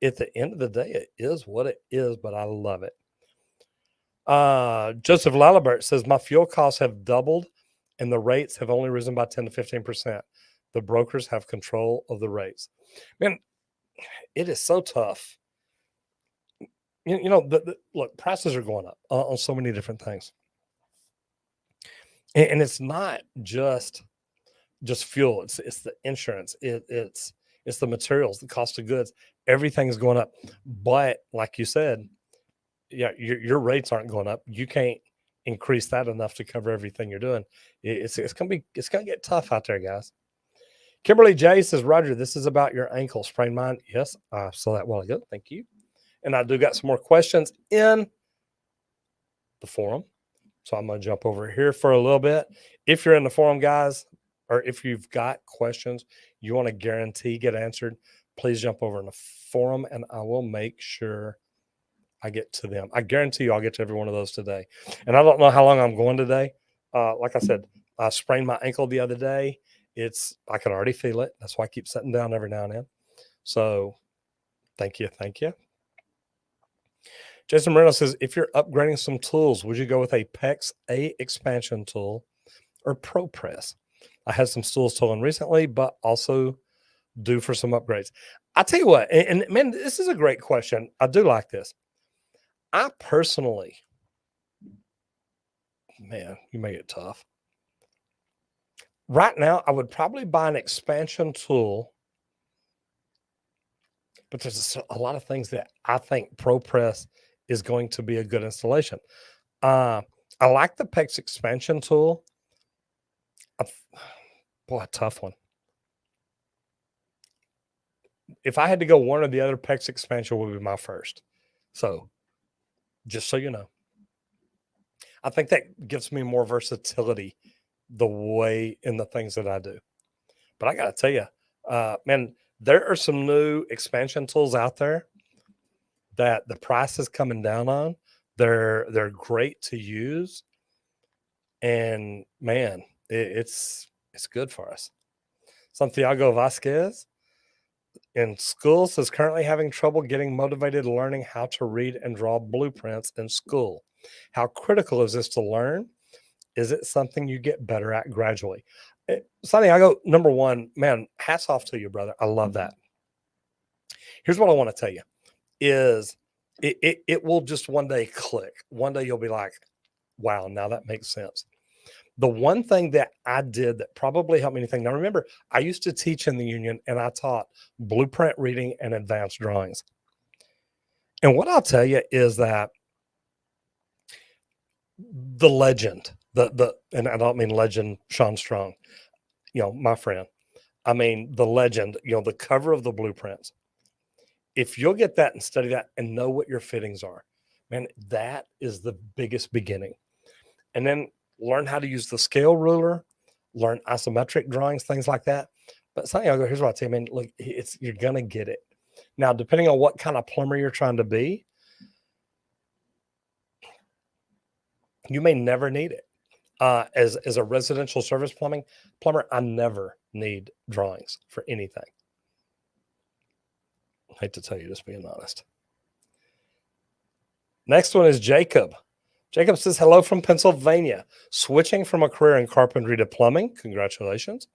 at the end of the day, it is what it is, but I love it. Joseph Lalibert says, my fuel costs have doubled and the rates have only risen by 10 to 15%. The brokers have control of the rates. Man, it is so tough. You know, look, prices are going up on so many different things. And it's not just fuel. It's the insurance. It's the materials, the cost of goods. Everything's going up. But like you said, yeah, your rates aren't going up. You can't increase that enough to cover everything you're doing. It's gonna get tough out there, guys. Kimberly J says, Roger, this is about your ankle sprain. Mine. Yes, I saw that while ago. Thank you. And I do got some more questions in the forum. So I'm going to jump over here for a little bit. If you're in the forum, guys, or if you've got questions you want to guarantee get answered, please jump over in the forum and I will make sure I get to them. I guarantee you I'll get to every one of those today. And I don't know how long I'm going today. Like I said, I sprained my ankle the other day. I can already feel it. That's why I keep sitting down every now and then. So thank you. Thank you. Jason Moreno says, if you're upgrading some tools, would you go with a PEX A expansion tool or ProPress? I had some stools stolen recently, but also due for some upgrades. I'll tell you what, and man, this is a great question. I do like this. I personally, man, you make it tough. Right now, I would probably buy an expansion tool, but there's a lot of things that I think ProPress is going to be a good installation. I like the PEX expansion tool. Boy, a tough one. If I had to go one or the other, PEX expansion would be my first. So, just so you know, I think that gives me more versatility the way in the things that I do. But I got to tell you, man, there are some new expansion tools out there that the price is coming down on. They're great to use, and man, it's good for us. Santiago Vasquez in schools is currently having trouble getting motivated learning how to read and draw blueprints in school. How critical is this to learn? Is it something you get better at gradually? Santiago, number one, man, hats off to you, brother. I love that. Here's what I want to tell you is it will just one day click. One day you'll be like, wow, now that makes sense. The one thing that I did that probably helped me anything. Now remember, I used to teach in the union and I taught blueprint reading and advanced drawings. And what I'll tell you is that the legend, and I don't mean legend Sean Strong, my friend. I mean the legend, the cover of the blueprints. If you'll get that and study that and know what your fittings are, man, that is the biggest beginning. And then learn how to use the scale ruler, learn isometric drawings, things like that. But Santiago, here's what I tell you, man, look, you're gonna get it. Now, depending on what kind of plumber you're trying to be, you may never need it. As a residential service plumber, I never need drawings for anything. I hate to tell you, just being honest. Next one is Jacob. Jacob says, hello from Pennsylvania. Switching from a career in carpentry to plumbing. Congratulations.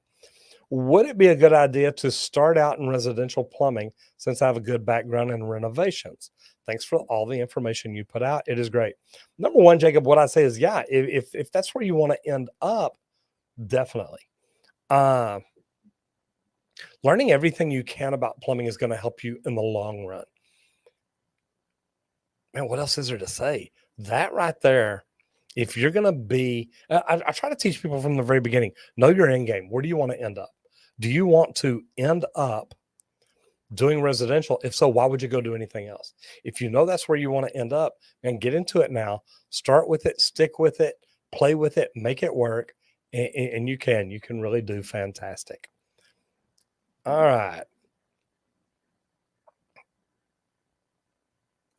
Would it be a good idea to start out in residential plumbing since I have a good background in renovations? Thanks for all the information you put out. It is great. Number one, Jacob, what I say is, yeah, if that's where you want to end up, definitely. Learning everything you can about plumbing is going to help you in the long run. Man, what else is there to say? That right there, if you're going to be, I try to teach people from the very beginning, know your end game. Where do you want to end up? Do you want to end up doing residential? If so, why would you go do anything else? If you know that's where you want to end up, and get into it now, start with it, stick with it, play with it, make it work. And you can really do fantastic. All right.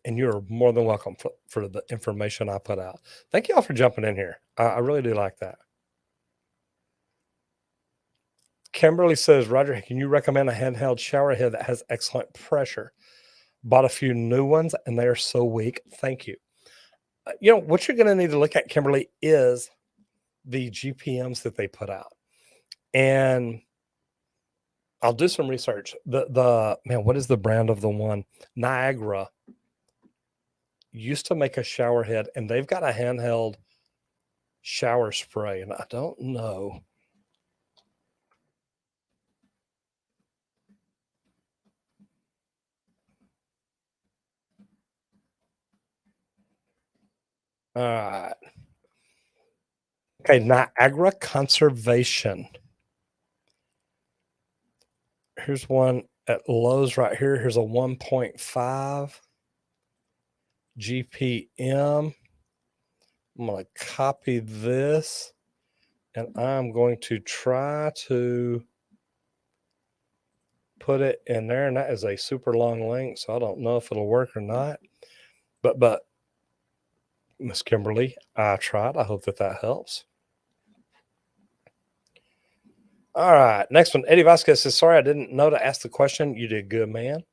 And you're more than welcome for the information I put out. Thank you all for jumping in here. I really do like that. Kimberly says, Roger, can you recommend a handheld shower head that has excellent pressure? Bought a few new ones and they are so weak. Thank you. What you're going to need to look at, Kimberly, is the GPMs that they put out. And I'll do some research. What is the brand of the one? Niagara used to make a shower head, and they've got a handheld shower spray, and I don't know. All right. Okay, Niagara Conservation. Here's one at Lowe's right here. Here's a 1.5 GPM. I'm going to copy this, and I'm going to try to put it in there. And that is a super long link, so I don't know if it'll work or not. But Miss Kimberly, I tried. I hope that helps. All right, next one. Eddie Vasquez says, sorry, I didn't know to ask the question. You did good, man.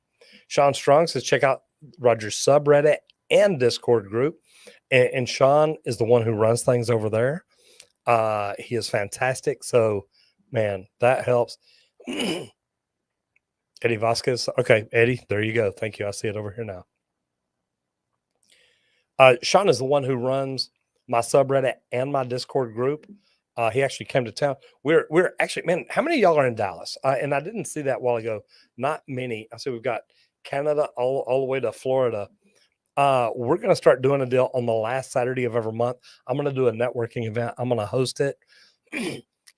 Sean Strong says, check out Roger's subreddit and Discord group. And Sean is the one who runs things over there. He is fantastic. So, man, that helps. Eddie Vasquez. Okay, Eddie, there you go. Thank you. I see it over here now. Sean is the one who runs my subreddit and my Discord group. He actually came to town. We're actually, man, how many of y'all are in Dallas? And I didn't see that a while ago. Not many. I see we've got Canada all the way to Florida. We're going to start doing a deal on the last Saturday of every month. I'm going to do a networking event. I'm going to host it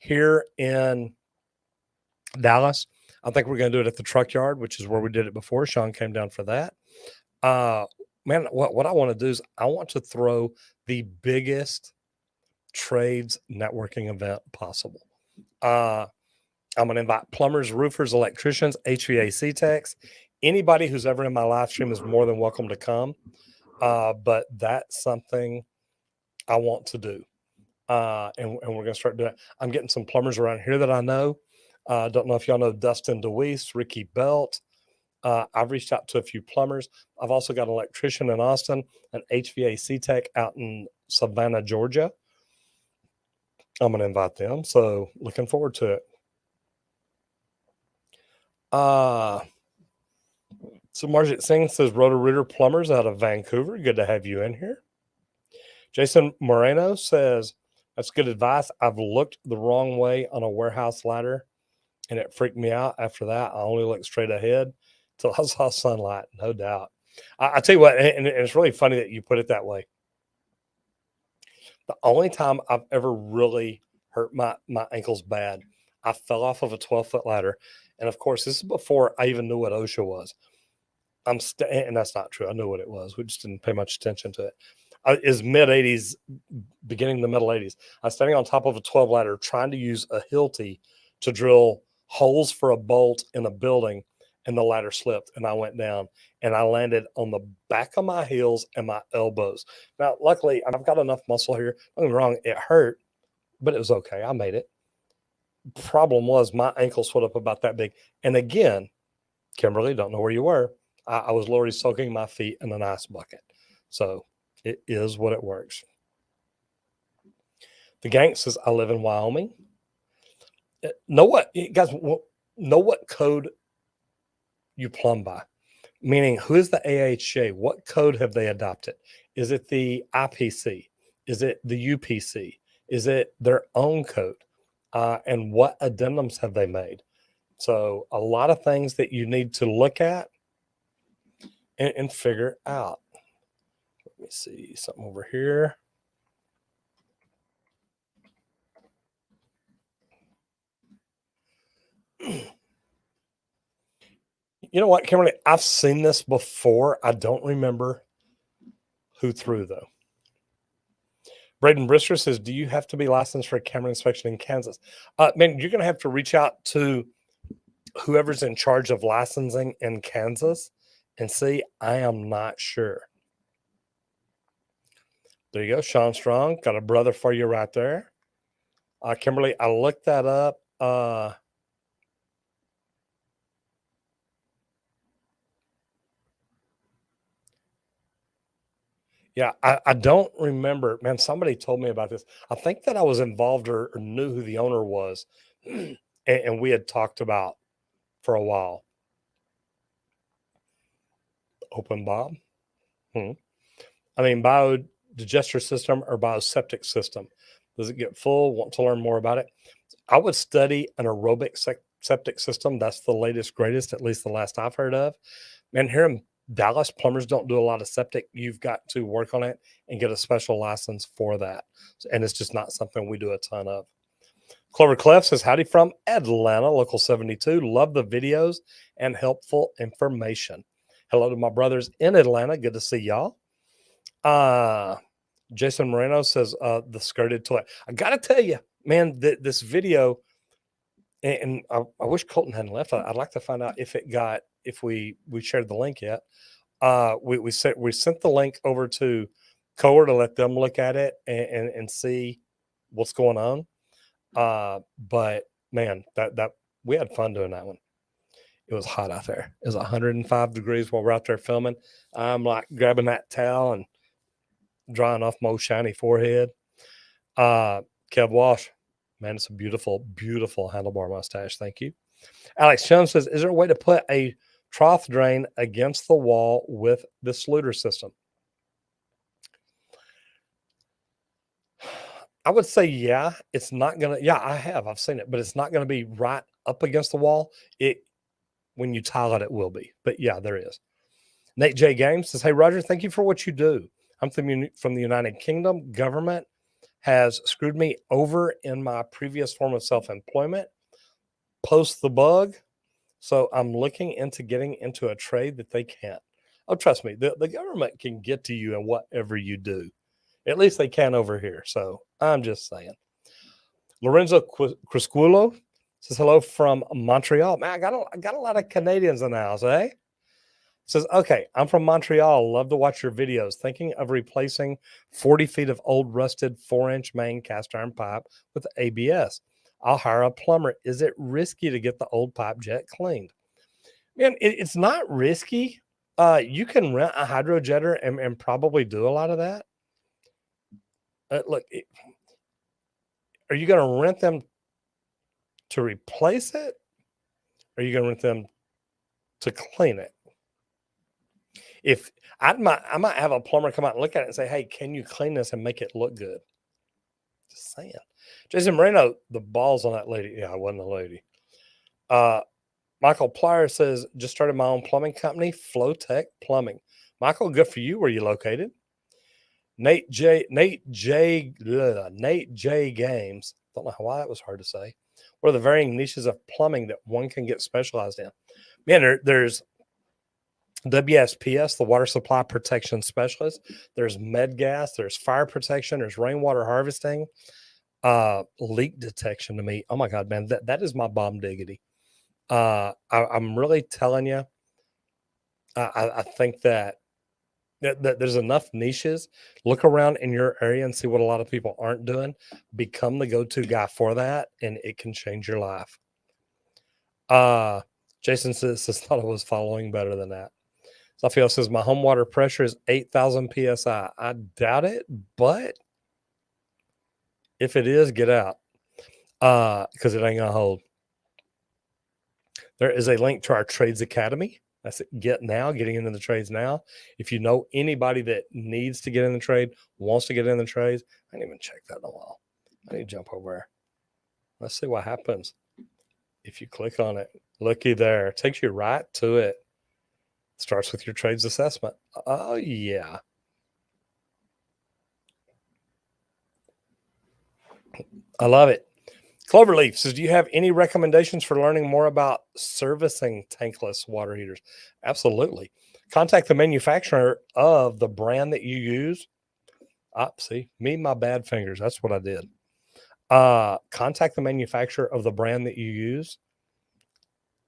here in Dallas. I think we're going to do it at the truck yard, which is where we did it before. Sean came down for that. Man, what I want to do is I want to throw the biggest trades networking event possible. I'm going to invite plumbers, roofers, electricians, HVAC techs. Anybody who's ever in my live stream is more than welcome to come. But that's something I want to do. And we're going to start doing it. I'm getting some plumbers around here that I know. Don't know if y'all know Dustin DeWeese, Ricky Belt. I've reached out to a few plumbers. I've also got an electrician in Austin, an HVAC tech out in Savannah, Georgia. I'm going to invite them. So looking forward to it. So Margit Singh says Roto-Rooter Plumbers out of Vancouver. Good to have you in here. Jason Moreno says, that's good advice. I've looked the wrong way on a warehouse ladder and it freaked me out. After that, I only looked straight ahead till I saw sunlight. No doubt. I tell you what, and it's really funny that you put it that way. The only time I've ever really hurt my ankles bad, I fell off of a 12-foot ladder. And of course, this is before I even knew what OSHA was. And that's not true. I knew what it was. We just didn't pay much attention to it. Is mid 80s, beginning the middle 80s. I was standing on top of a 12 ladder trying to use a Hilti to drill holes for a bolt in a building, and the ladder slipped and I went down and I landed on the back of my heels and my elbows. Now, luckily, I've got enough muscle here. Don't get me wrong, it hurt, but it was okay. I made it. Problem was my ankle swelled up about that big. And again, Kimberly, don't know where you were. I was literally soaking my feet in an ice bucket. So it is what it works. The gang says, I live in Wyoming. Know what, guys, know what code you plumb by. Meaning, who is the AHJ? What code have they adopted? Is it the IPC? Is it the UPC? Is it their own code? And what addendums have they made? So a lot of things that you need to look at and figure out. Let me see something over here. You know what, Kimberly? I've seen this before. I don't remember who threw, though. Braden Brister says, do you have to be licensed for a camera inspection in Kansas? Man, you're going to have to reach out to whoever's in charge of licensing in Kansas and see. I am not sure. There you go. Sean Strong. Got a brother for you right there. Kimberly, I looked that up. Yeah, I don't remember. Man, somebody told me about this. I think that I was involved or knew who the owner was. And we had talked about for a while. Open Bob. I mean, biodigester system or bioseptic system. Does it get full? Want to learn more about it? I would study an aerobic septic system. That's the latest, greatest, at least the last I've heard of. And here in Dallas, plumbers don't do a lot of septic. You've got to work on it and get a special license for that. And it's just not something we do a ton of. Clover Clef says, howdy from Atlanta, local 72. Love the videos and helpful information. Hello to my brothers in Atlanta. Good to see y'all. Jason Moreno says, the skirted toilet. I got to tell you, man, this video, and I wish Colton hadn't left. I'd like to find out if we shared the link yet. We sent the link over to Kohler to let them look at it and see what's going on. But man, that we had fun doing that one. It was hot out there. It was 105 degrees while we're out there filming. I'm like grabbing that towel and drying off my old shiny forehead. Kev Walsh, man, it's a beautiful, beautiful handlebar mustache. Thank you. Alex Chum says, is there a way to put a trough drain against the wall with the Sluter system? I would say, yeah, it's not going to, yeah, I've seen it, but it's not going to be right up against the wall. When you tile it, it will be, but yeah, there is. Nate J Games says, hey, Roger, thank you for what you do. I'm from the United Kingdom. Government has screwed me over in my previous form of self-employment post the bug. So I'm looking into getting into a trade that they can't. Oh, trust me, the government can get to you in whatever you do. At least they can over here. So I'm just saying. Lorenzo Crisculo says hello from Montreal. Man, I got a lot of Canadians in the house, eh? Says, okay, I'm from Montreal. Love to watch your videos. Thinking of replacing 40 feet of old rusted 4-inch main cast iron pipe with ABS. I'll hire a plumber. Is it risky to get the old pipe jet cleaned? Man, it's not risky. You can rent a hydrojetter and probably do a lot of that. Look, are you going to rent them to replace it? Or are you going to rent them to clean it? If I might have a plumber come out and look at it and say, hey, can you clean this and make it look good? Just saying. Jason Moreno, the balls on that lady. Yeah, I wasn't a lady. Michael Plyer says, just started my own plumbing company, Flowtech Plumbing. Michael, good for you. Where are you located? Nate J Games. Don't know why that was hard to say. What are the varying niches of plumbing that one can get specialized in? Man, there's WSPS, the Water Supply Protection Specialist. There's med gas. There's fire protection. There's rainwater harvesting. Leak detection to me. Oh my God, man, that is my bomb diggity. I'm really telling you, I think that there's enough niches. Look around in your area and see what a lot of people aren't doing. Become the go-to guy for that, and it can change your life. Jason says thought I was following better than that. Safio says my home water pressure is 8,000 psi. I doubt it, but if it is, get out, because it ain't gonna hold. There is a link to our Trades Academy. That's it. Getting into the trades now. If you know anybody that needs to get in the trade, wants to get in the trades, I didn't even check that in a while. I need to jump over there. Let's see what happens if you click on it. Looky there. It takes you right to it. Starts with your trades assessment. Oh, yeah. I love it. Cloverleaf says, do you have any recommendations for learning more about servicing tankless water heaters? Absolutely. Contact the manufacturer of the brand that you use. See, me and my bad fingers. That's what I did. Contact the manufacturer of the brand that you use.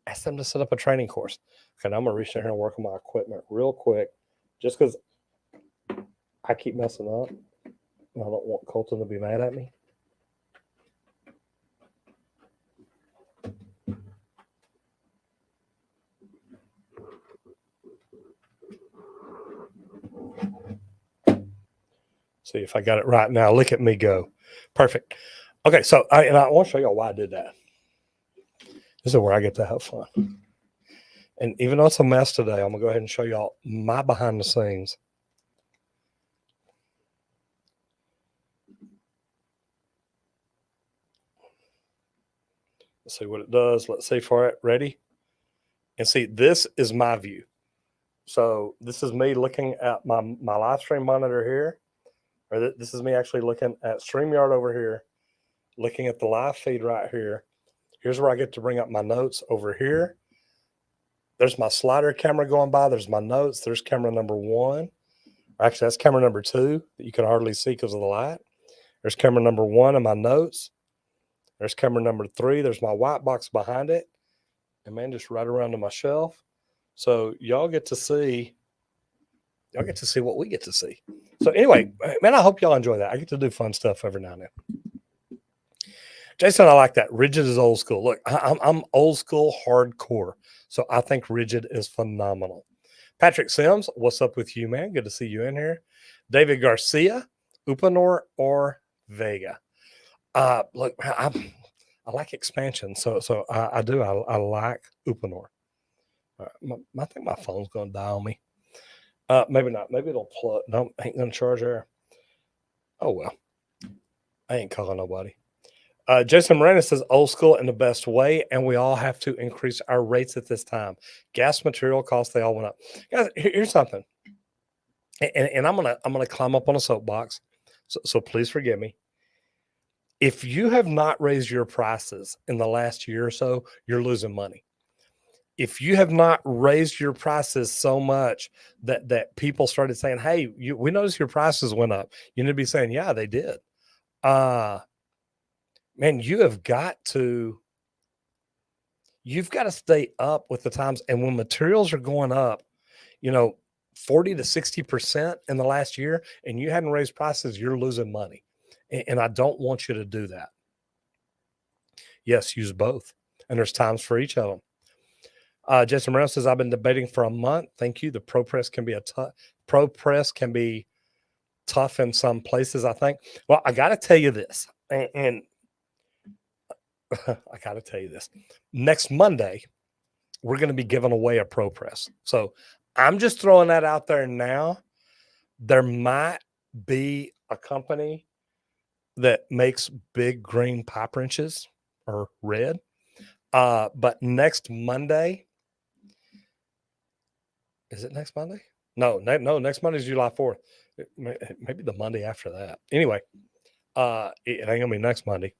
Ask them to set up a training course. Okay, now I'm going to reach in here and work on my equipment real quick, just because I keep messing up. And I don't want Colton to be mad at me. See if I got it right now. Look at me go. Perfect. Okay, so I want to show y'all why I did that. This is where I get to have fun. And even though it's a mess today, I'm going to go ahead and show y'all my behind the scenes. Let's see what it does. Let's see for it. Ready? And see, this is my view. So this is me looking at my live stream monitor here. Or this is me actually looking at StreamYard over here, looking at the live feed right here. Here's where I get to bring up my notes over here. There's my slider camera going by. There's my notes. There's camera number 1. Actually, that's camera number 2 that you can hardly see because of the light. There's camera number 1 and my notes. There's camera number 3. There's my white box behind it. And man, just right around to my shelf. So y'all get to see y'all get to see what we get to see. So anyway, man, I hope y'all enjoy that. I get to do fun stuff every now and then. Jason, I like that. Rigid is old school. Look, I'm old school hardcore. So I think rigid is phenomenal. Patrick Sims, what's up with you, man? Good to see you in here. David Garcia, Upanor or Vega. Look, I like expansion. So I do. I like Upanor. I think my phone's going to die on me. Maybe not. Maybe it'll plug. No, ain't going to charge her. Oh, well. I ain't calling nobody. Jason Moreno says old school in the best way, and we all have to increase our rates at this time. Gas, material costs, they all went up. Guys, here's something. And I'm gonna climb up on a soapbox. So please forgive me. If you have not raised your prices in the last year or so, you're losing money. If you have not raised your prices so much that people started saying, "Hey, we noticed your prices went up," you need to be saying, "Yeah, they did." Man, you've got to stay up with the times. And when materials are going up, 40 to 60% in the last year, and you hadn't raised prices, you're losing money. And I don't want you to do that. Yes, use both. And there's times for each of them. Jason Brown says, I've been debating for a month. Thank you. The ProPress can be tough in some places, I think. Well, I got to tell you this, and I got to tell you this. Next Monday, we're going to be giving away a ProPress. So I'm just throwing that out there now. There might be a company that makes big green pipe wrenches or red. But next Monday, is it next Monday? No, next Monday is July 4th. Maybe the Monday after that. Anyway, it ain't going to be next Monday.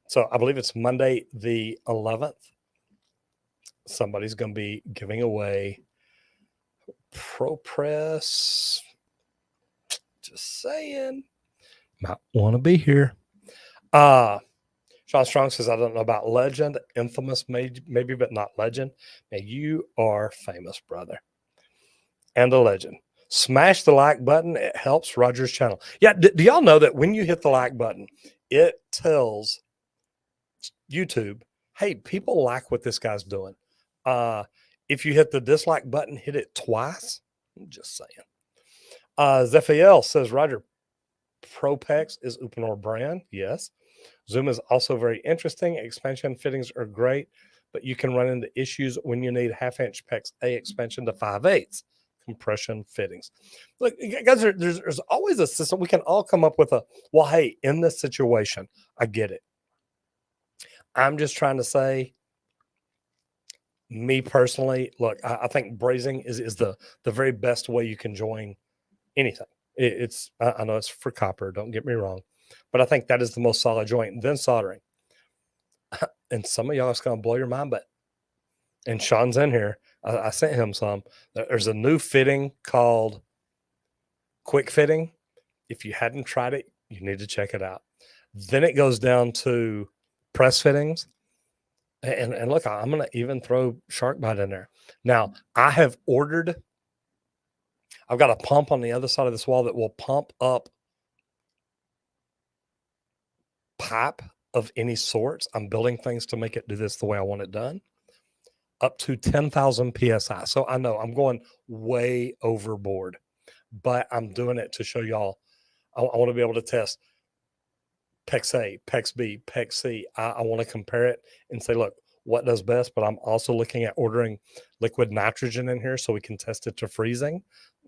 So I believe it's Monday the 11th. Somebody's going to be giving away ProPress. Just saying. Might want to be here. Sean Strong says, I don't know about legend, infamous maybe, but not legend. Now you are famous, brother. And a legend. Smash the like button. It helps Roger's channel. Yeah, do y'all know that when you hit the like button, it tells YouTube, hey, people like what this guy's doing. If you hit the dislike button, hit it twice. I'm just saying. Zephiel says, Roger, ProPex is Upanor brand. Yes. Zoom is also very interesting. Expansion fittings are great, but you can run into issues when you need half-inch PEX A expansion to 5/8 compression fittings. Look, guys, there's always a system. We can all come up with well, hey, in this situation, I get it. I'm just trying to say, me personally, look, I think brazing is the very best way you can join anything. I know it's for copper, don't get me wrong, but I think that is the most solid joint. Then soldering. And some of y'all, it's going to blow your mind, and Sean's in here. I sent him some. There's a new fitting called Quick Fitting. If you hadn't tried it, you need to check it out. Then it goes down to press fittings. And look, I'm going to even throw shark bite in there. Now, I've got a pump on the other side of this wall that will pump up pipe of any sorts. I'm building things to make it do this the way I want it done, up to 10,000 PSI. So I know I'm going way overboard, but I'm doing it to show y'all. I want to be able to test PEX A, PEX B, PEX C. I want to compare it and say, look, what does best? But I'm also looking at ordering liquid nitrogen in here so we can test it to freezing.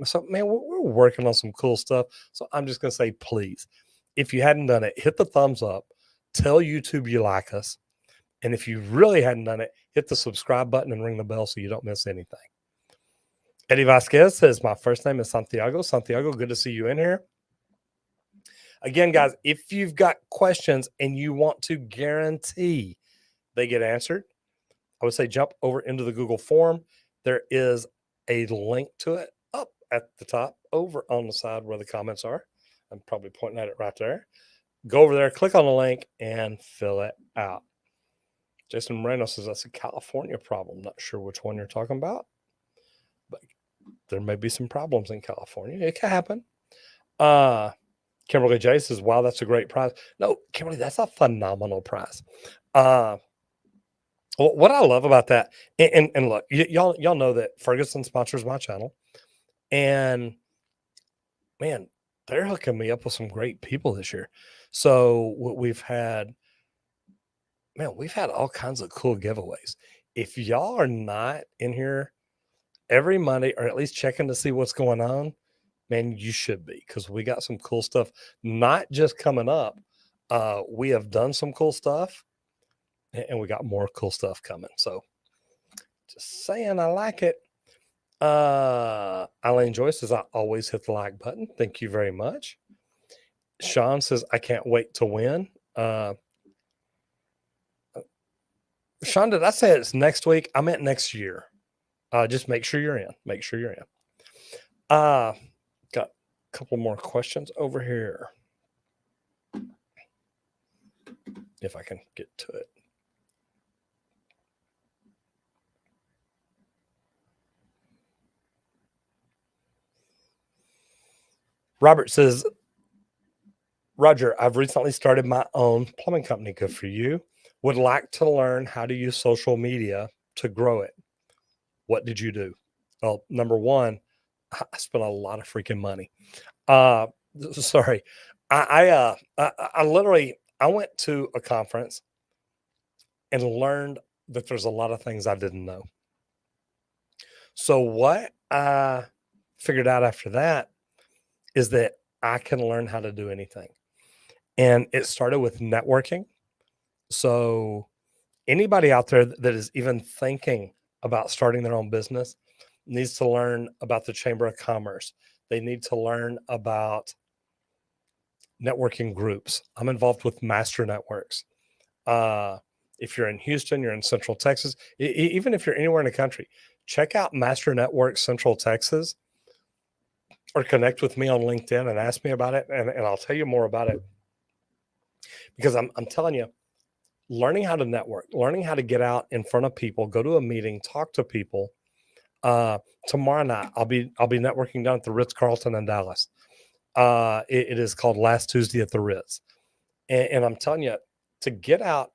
So, man, we're working on some cool stuff. So I'm just going to say, please, if you hadn't done it, hit the thumbs up, tell YouTube you like us. And if you really hadn't done it, hit the subscribe button and ring the bell so you don't miss anything. Eddie Vasquez says, my first name is Santiago. Santiago, good to see you in here. Again, guys, if you've got questions and you want to guarantee they get answered, I would say jump over into the Google form. There is a link to it up at the top over on the side where the comments are. I'm probably pointing at it right there. Go over there, click on the link, and fill it out. Jason Moreno says that's a California problem. Not sure which one you're talking about, but there may be some problems in California. It can happen. Kimberly J says, wow, that's a great prize. No, Kimberly, that's a phenomenal prize. What I love about that, and look, y'all know that Ferguson sponsors my channel, and man, they're hooking me up with some great people this year. So we've had all kinds of cool giveaways. If y'all are not in here every Monday, or at least checking to see what's going on, man, you should be, because we got some cool stuff, not just coming up. We have done some cool stuff, and we got more cool stuff coming. So just saying, I like it. Eileen Joyce says, I always hit the like button. Thank you very much. Sean says, I can't wait to win. Sean, did I say it's next week? I meant next year. Just make sure you're in. Make sure you're in. Got a couple more questions over here. If I can get to it. Robert says, Roger, I've recently started my own plumbing company. Good for you. Would like to learn how to use social media to grow it. What did you do? Well, number one, I spent a lot of freaking money. Sorry. I literally, I went to a conference and learned that there's a lot of things I didn't know. So what I figured out after that is that I can learn how to do anything. And it started with networking. So anybody out there that is even thinking about starting their own business needs to learn about the Chamber of Commerce. They need to learn about networking groups. I'm involved with Master Networks. If you're in Houston, you're in Central Texas, even if you're anywhere in the country, check out Master Networks Central Texas, or connect with me on LinkedIn and ask me about it, and I'll tell you more about it. Because I'm telling you, learning how to network, learning how to get out in front of people, go to a meeting, talk to people. Tomorrow night, I'll be networking down at the Ritz-Carlton in Dallas. It is called Last Tuesday at the Ritz. And I'm telling you, to get out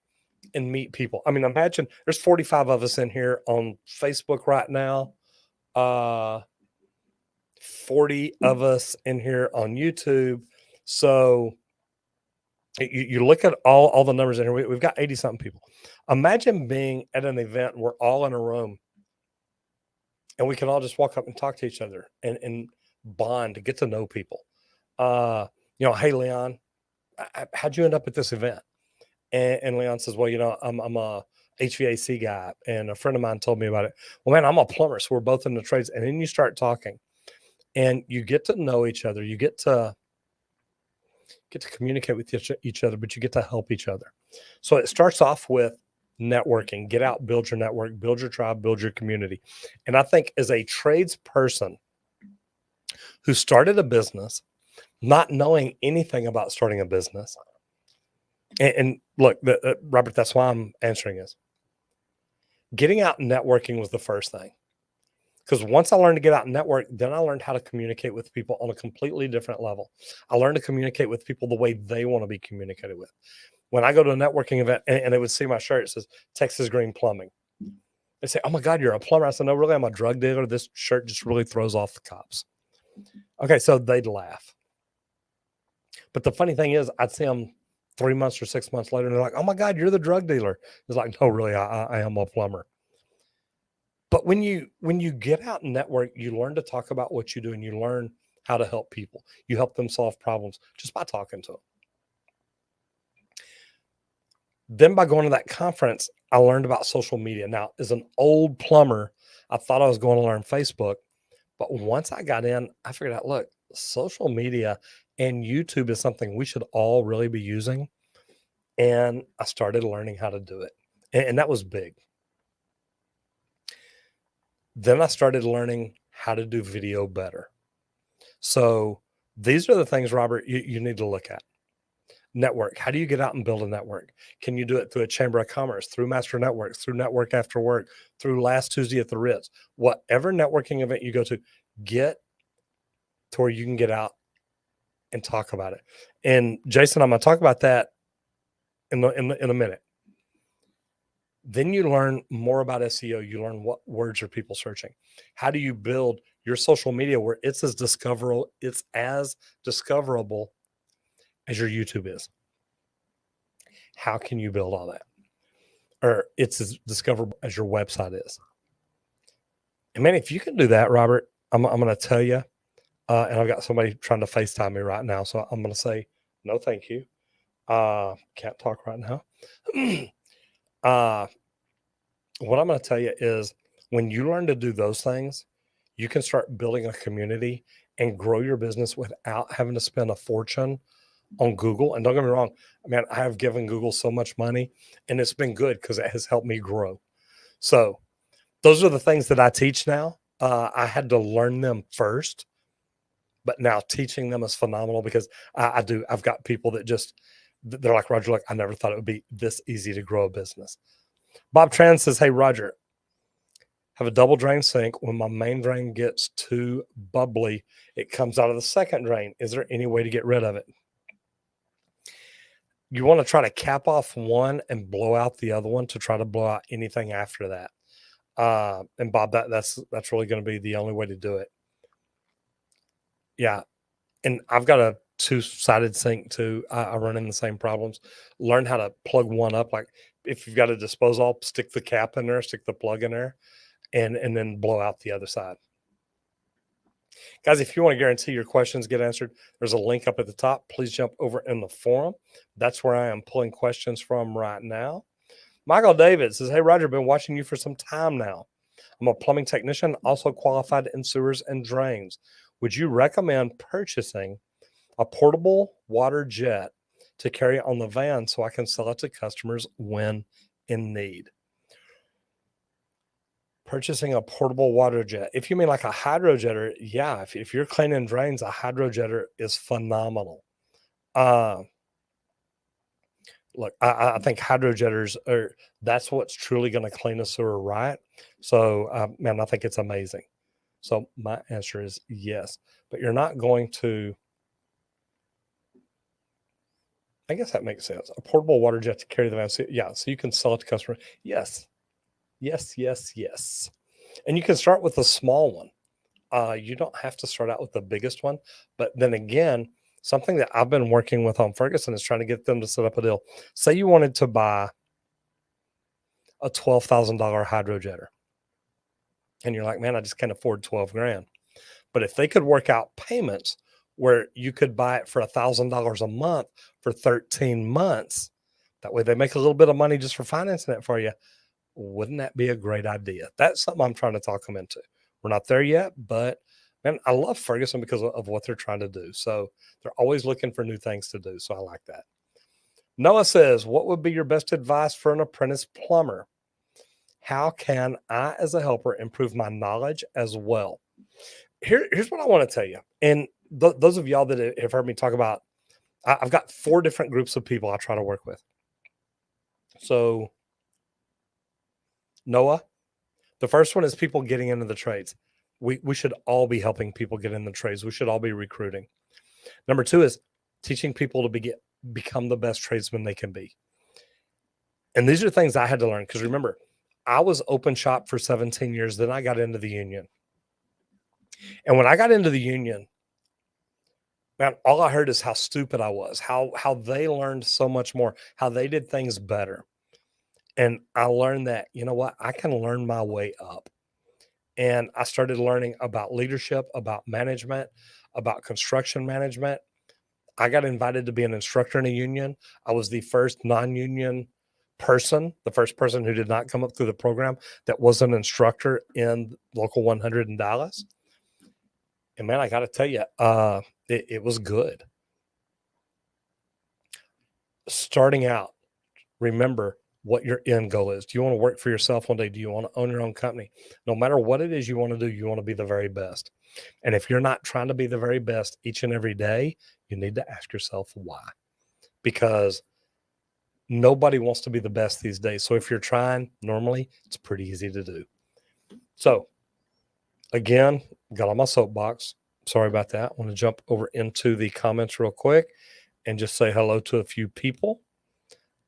and meet people. I mean, imagine there's 45 of us in here on Facebook right now. 40 of us in here on YouTube. So you look at all the numbers in here. We've got 80 something people. Imagine being at an event, we're all in a room, and we can all just walk up and talk to each other and bond, to get to know people. Hey, Leon, how'd you end up at this event? And Leon says, well, I'm a HVAC guy, and a friend of mine told me about it. Well, man, I'm a plumber, so we're both in the trades. And then you start talking, and you get to know each other. You get to communicate with each other, but you get to help each other. So it starts off with networking. Get out, build your network, build your tribe, build your community. And I think as a tradesperson who started a business, not knowing anything about starting a business, and look, Robert, that's why I'm answering this. Getting out and networking was the first thing. Because once I learned to get out and network, then I learned how to communicate with people on a completely different level. I learned to communicate with people the way they want to be communicated with. When I go to a networking event and they would see my shirt, it says Texas Green Plumbing. They say, oh my God, you're a plumber. I said, no, really, I'm a drug dealer. This shirt just really throws off the cops. Okay, so they'd laugh. But the funny thing is, I'd see them 3 months or 6 months later, and they're like, oh my God, you're the drug dealer. It's like, no, really, I am a plumber. But when you get out and network, you learn to talk about what you do, and you learn how to help people. You help them solve problems just by talking to them. Then by going to that conference, I learned about social media. Now, as an old plumber, I thought I was going to learn Facebook. But once I got in, I figured out, look, social media and YouTube is something we should all really be using. And I started learning how to do it. And that was big. Then I started learning how to do video better. So these are the things, Robert, you need to look at. Network. How do you get out and build a network? Can you do it through a Chamber of Commerce, through Master Networks, through Network After Work, through Last Tuesday at the Ritz? Whatever networking event you go to, Get to where you can get out and talk about it. And Jason, I'm going to talk about that in a minute. Then you learn more about SEO. You learn what words are people searching. How do you build your social media where it's as discoverable as your YouTube is? How can you build all that? Or it's as discoverable as your website is. And man, if you can do that, Robert, I'm going to tell you, and I've got somebody trying to FaceTime me right now. So I'm going to say, no, thank you. Can't talk right now. What I'm going to tell you is when you learn to do those things, you can start building a community and grow your business without having to spend a fortune on Google. And don't get me wrong, man, I have given Google so much money and it's been good because it has helped me grow. So those are the things that I teach now. I had to learn them first, but now teaching them is phenomenal because I've got people that they're like, Roger, like, I never thought it would be this easy to grow a business. Bob Tran says, hey, Roger, have a double drain sink. When my main drain gets too bubbly, it comes out of the second drain. Is there any way to get rid of it? You want to try to cap off one and blow out the other one to try to blow out anything after that. And Bob, that's really going to be the only way to do it. Yeah. And I've got a two-sided sink too. I run in the same problems. Learn how to plug one up. Like if you've got a disposal, stick the cap in there, stick the plug in there, and then blow out the other side. Guys, if you want to guarantee your questions get answered, there's a link up at the top. Please jump over in the forum. That's where I am pulling questions from right now. Michael David says, hey, Roger, been watching you for some time now. I'm a plumbing technician, also qualified in sewers and drains. Would you recommend purchasing a portable water jet to carry on the van so I can sell it to customers when in need? Purchasing a portable water jet. If you mean like a hydrojetter, yeah. If you're cleaning drains, a hydrojetter is phenomenal. Look, I think hydrojetters that's what's truly going to clean a sewer right. So, man, I think it's amazing. So my answer is yes, but you're not going to. I guess that makes sense. A portable water jet to carry the van. So, yeah, so you can sell it to customers. Yes. And you can start with a small one. You don't have to start out with the biggest one. But then again, something that I've been working with on Ferguson is trying to get them to set up a deal. Say you wanted to buy a $12,000 hydrojetter. And you're like, man, I just can't afford 12 grand. But if they could work out payments where you could buy it for $1,000 a month for 13 months, that way they make a little bit of money just for financing it for you. Wouldn't that be a great idea? That's something I'm trying to talk them into. We're not there yet, but man, I love Ferguson because of what they're trying to do. So they're always looking for new things to do. So I like that. Noah says, what would be your best advice for an apprentice plumber? How can I, as a helper, improve my knowledge as well? Here's what I want to tell you. And those of y'all that have heard me talk about, I've got 4 different groups of people I try to work with. So Noah, the first one is people getting into the trades. We should all be helping people get in the trades. We should all be recruiting. Number 2 is teaching people to become the best tradesmen they can be. And these are things I had to learn because remember, I was open shop for 17 years. Then I got into the union. And when I got into the union, man, all I heard is how stupid I was, how they learned so much more, how they did things better. And I learned that, you know what, I can learn my way up. And I started learning about leadership, about management, about construction management. I got invited to be an instructor in a union. I was the first non-union person, the first person who did not come up through the program that was an instructor in Local 100 in Dallas. And man, I got to tell you, it was good. Starting out, remember what your end goal is. Do you want to work for yourself one day? Do you want to own your own company? No matter what it is you want to do, you want to be the very best. And if you're not trying to be the very best each and every day, you need to ask yourself why. Because nobody wants to be the best these days. So if you're trying, normally it's pretty easy to do. So Again, got on my soapbox. Sorry about that. I want to jump over into the comments real quick and just say hello to a few people.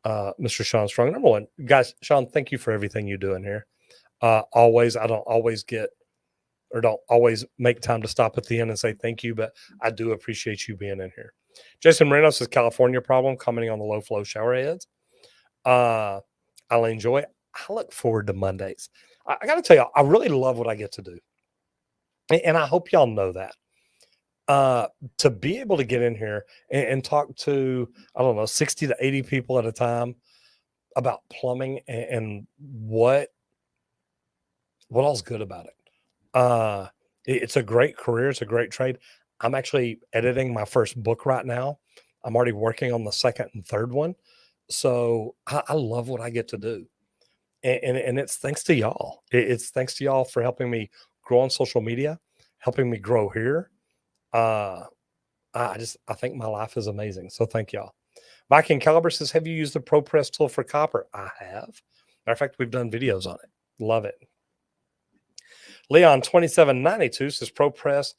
Mr. Sean Strong, number one, guys. Sean, thank you for everything you do in here. Always, I don't always get or don't always make time to stop at the end and say thank you, but I do appreciate you being in here. Jason Moreno says California problem, commenting on the low flow shower heads. Eileen Joy, I look forward to Mondays. I got to tell you, I really love what I get to do. And I hope y'all know that. To be able to get in here and talk to, I don't know, 60 to 80 people at a time about plumbing and what all's good about it. It's a great career. It's a great trade. I'm actually editing my first book right now. I'm already working on the second and third one. So I love what I get to do. And it's thanks to y'all. It's thanks to y'all for helping me grow on social media, helping me grow here. I think my life is amazing. So thank y'all. Viking Caliber says, have you used the ProPress tool for copper? I have. Matter of fact, we've done videos on it. Love it. Leon 2792 says ProPress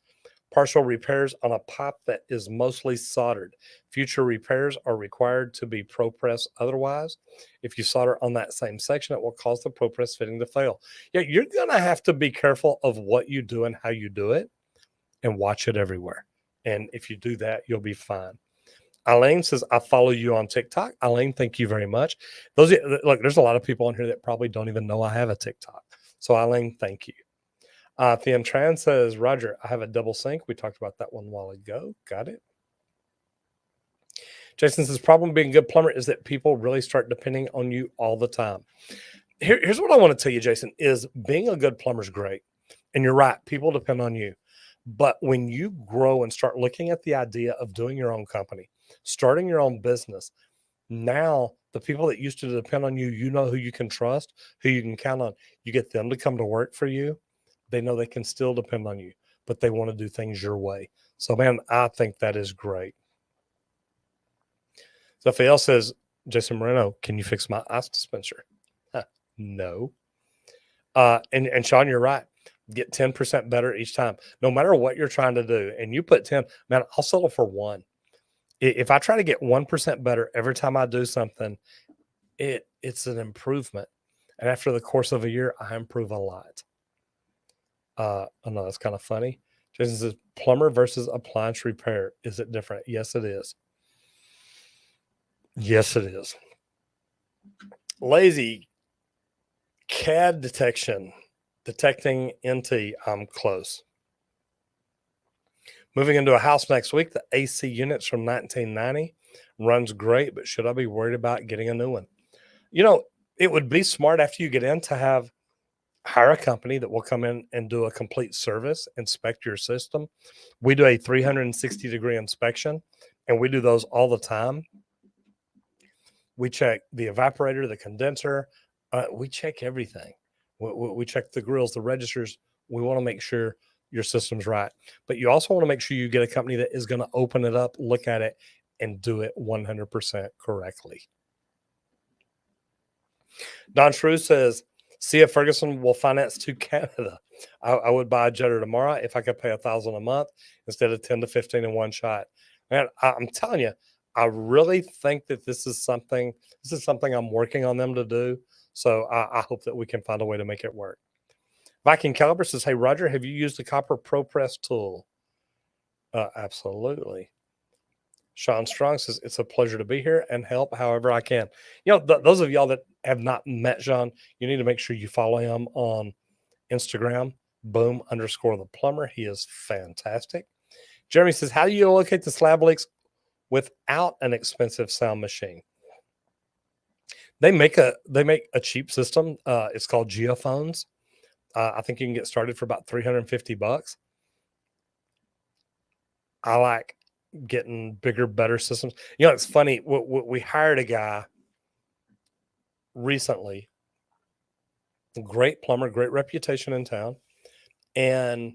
partial repairs on a pipe that is mostly soldered. Future repairs are required to be ProPress. Otherwise, if you solder on that same section, it will cause the ProPress fitting to fail. Yeah, you're going to have to be careful of what you do and how you do it and watch it everywhere. And if you do that, you'll be fine. Eileen says, I follow you on TikTok. Eileen, thank you very much. Look, there's a lot of people on here that probably don't even know I have a TikTok. So Eileen, thank you. Thiem Tran says, Roger, I have a double sink. We talked about that one a while ago. Got it. Jason says, problem being a good plumber is that people really start depending on you all the time. Here's what I want to tell you, Jason, is being a good plumber is great. And you're right. People depend on you. But when you grow and start looking at the idea of doing your own company, starting your own business, now the people that used to depend on you, you know who you can trust, who you can count on. You get them to come to work for you. They know they can still depend on you, but they want to do things your way. So, man, I think that is great. Raphael says, Jason Moreno, can you fix my ice dispenser? No. And Sean, you're right. Get 10% better each time, no matter what you're trying to do. And you put 10, man, I'll settle for 1. If I try to get 1% better every time I do something, it's an improvement. And after the course of a year, I improve a lot. I know that's kind of funny. Jason says, plumber versus appliance repair. Is it different? Yes, it is. Yes, it is. Lazy CAD detection. Detecting NT. I'm close. Moving into a house next week. The AC units from 1990 runs great, but should I be worried about getting a new one? You know, it would be smart after you get in to hire a company that will come in and do a complete service, inspect your system. We do a 360-degree inspection, and we do those all the time. We check the evaporator, the condenser. We check everything. We check the grills, the registers. We want to make sure your system's right. But you also want to make sure you get a company that is going to open it up, look at it, and do it 100% correctly. Don Shrew says, C.F. Ferguson will finance to Canada. I would buy a jetter tomorrow if I could pay $1,000 a month instead of 10 to 15 in one shot. Man, I'm telling you, I really think that this is something I'm working on them to do. So I hope that we can find a way to make it work. Viking Caliber says, hey, Roger, have you used the Copper ProPress tool? Absolutely. Sean Strong says, it's a pleasure to be here and help however I can. You know, those of y'all that have not met Sean, you need to make sure you follow him on Instagram, boom_the plumber. He is fantastic. Jeremy says, how do you locate the slab leaks without an expensive sound machine? They make a cheap system. It's called Geophones. I think you can get started for about $350. I like getting bigger, better systems. You know, it's funny. We hired a guy recently, great plumber, great reputation in town, and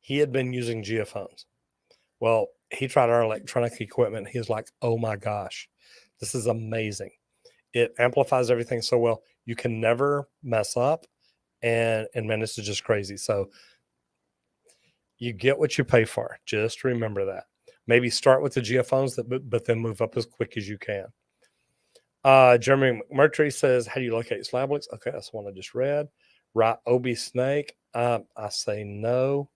he had been using Geophones. Well, he tried our electronic equipment. He was like, oh my gosh, this is amazing. It amplifies everything so well. You can never mess up. And man, this is just crazy. So You get what you pay for. Just remember that. Maybe start with the geophones, but then move up as quick as you can. Jeremy McMurtry says, how do you locate slab leaks? Okay, that's one I just read. Right, OB Snake. I say no.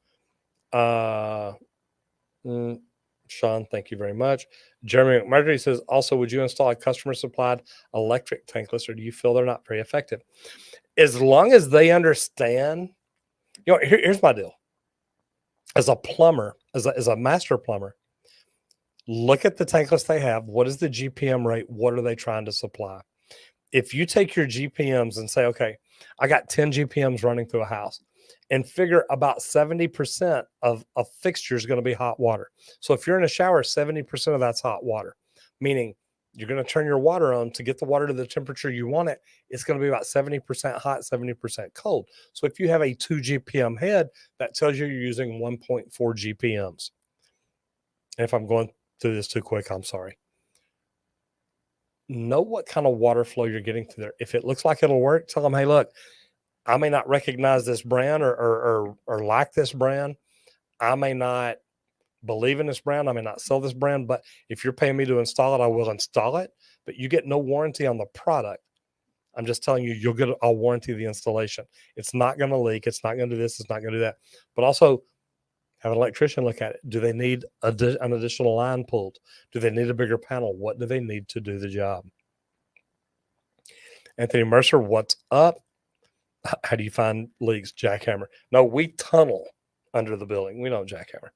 Sean, thank you very much. Jeremy McMurtry says, also, would you install a customer supplied electric tankless, or do you feel they're not very effective? As long as they understand, here's my deal. As a plumber, as a master plumber, look at the tankless they have. What is the GPM rate? What are they trying to supply? If you take your GPMs and say, okay, I got 10 GPMs running through a house, and figure about 70% of a fixture is going to be hot water. So if you're in a shower, 70% of that's hot water, meaning you're going to turn your water on to get the water to the temperature you want it. It's going to be about 70% hot, 70% cold. So if you have a 2 GPM head, that tells you you're using 1.4 GPMs. And if I'm going through this too quick, I'm sorry. Know what kind of water flow you're getting through there. If it looks like it'll work, tell them, hey, look, I may not recognize this brand or like this brand. I may not believe in this brand. I may not sell this brand, but if you're paying me to install it, I will install it. But you get no warranty on the product. I'm just telling you, you'll get a warranty of the installation. It's not going to leak. It's not going to do this. It's not going to do that. But also have an electrician look at it. Do they need an additional line pulled? Do they need a bigger panel? What do they need to do the job? Anthony Mercer, what's up? How do you find leaks? Jackhammer. No, we tunnel under the building. We don't jackhammer.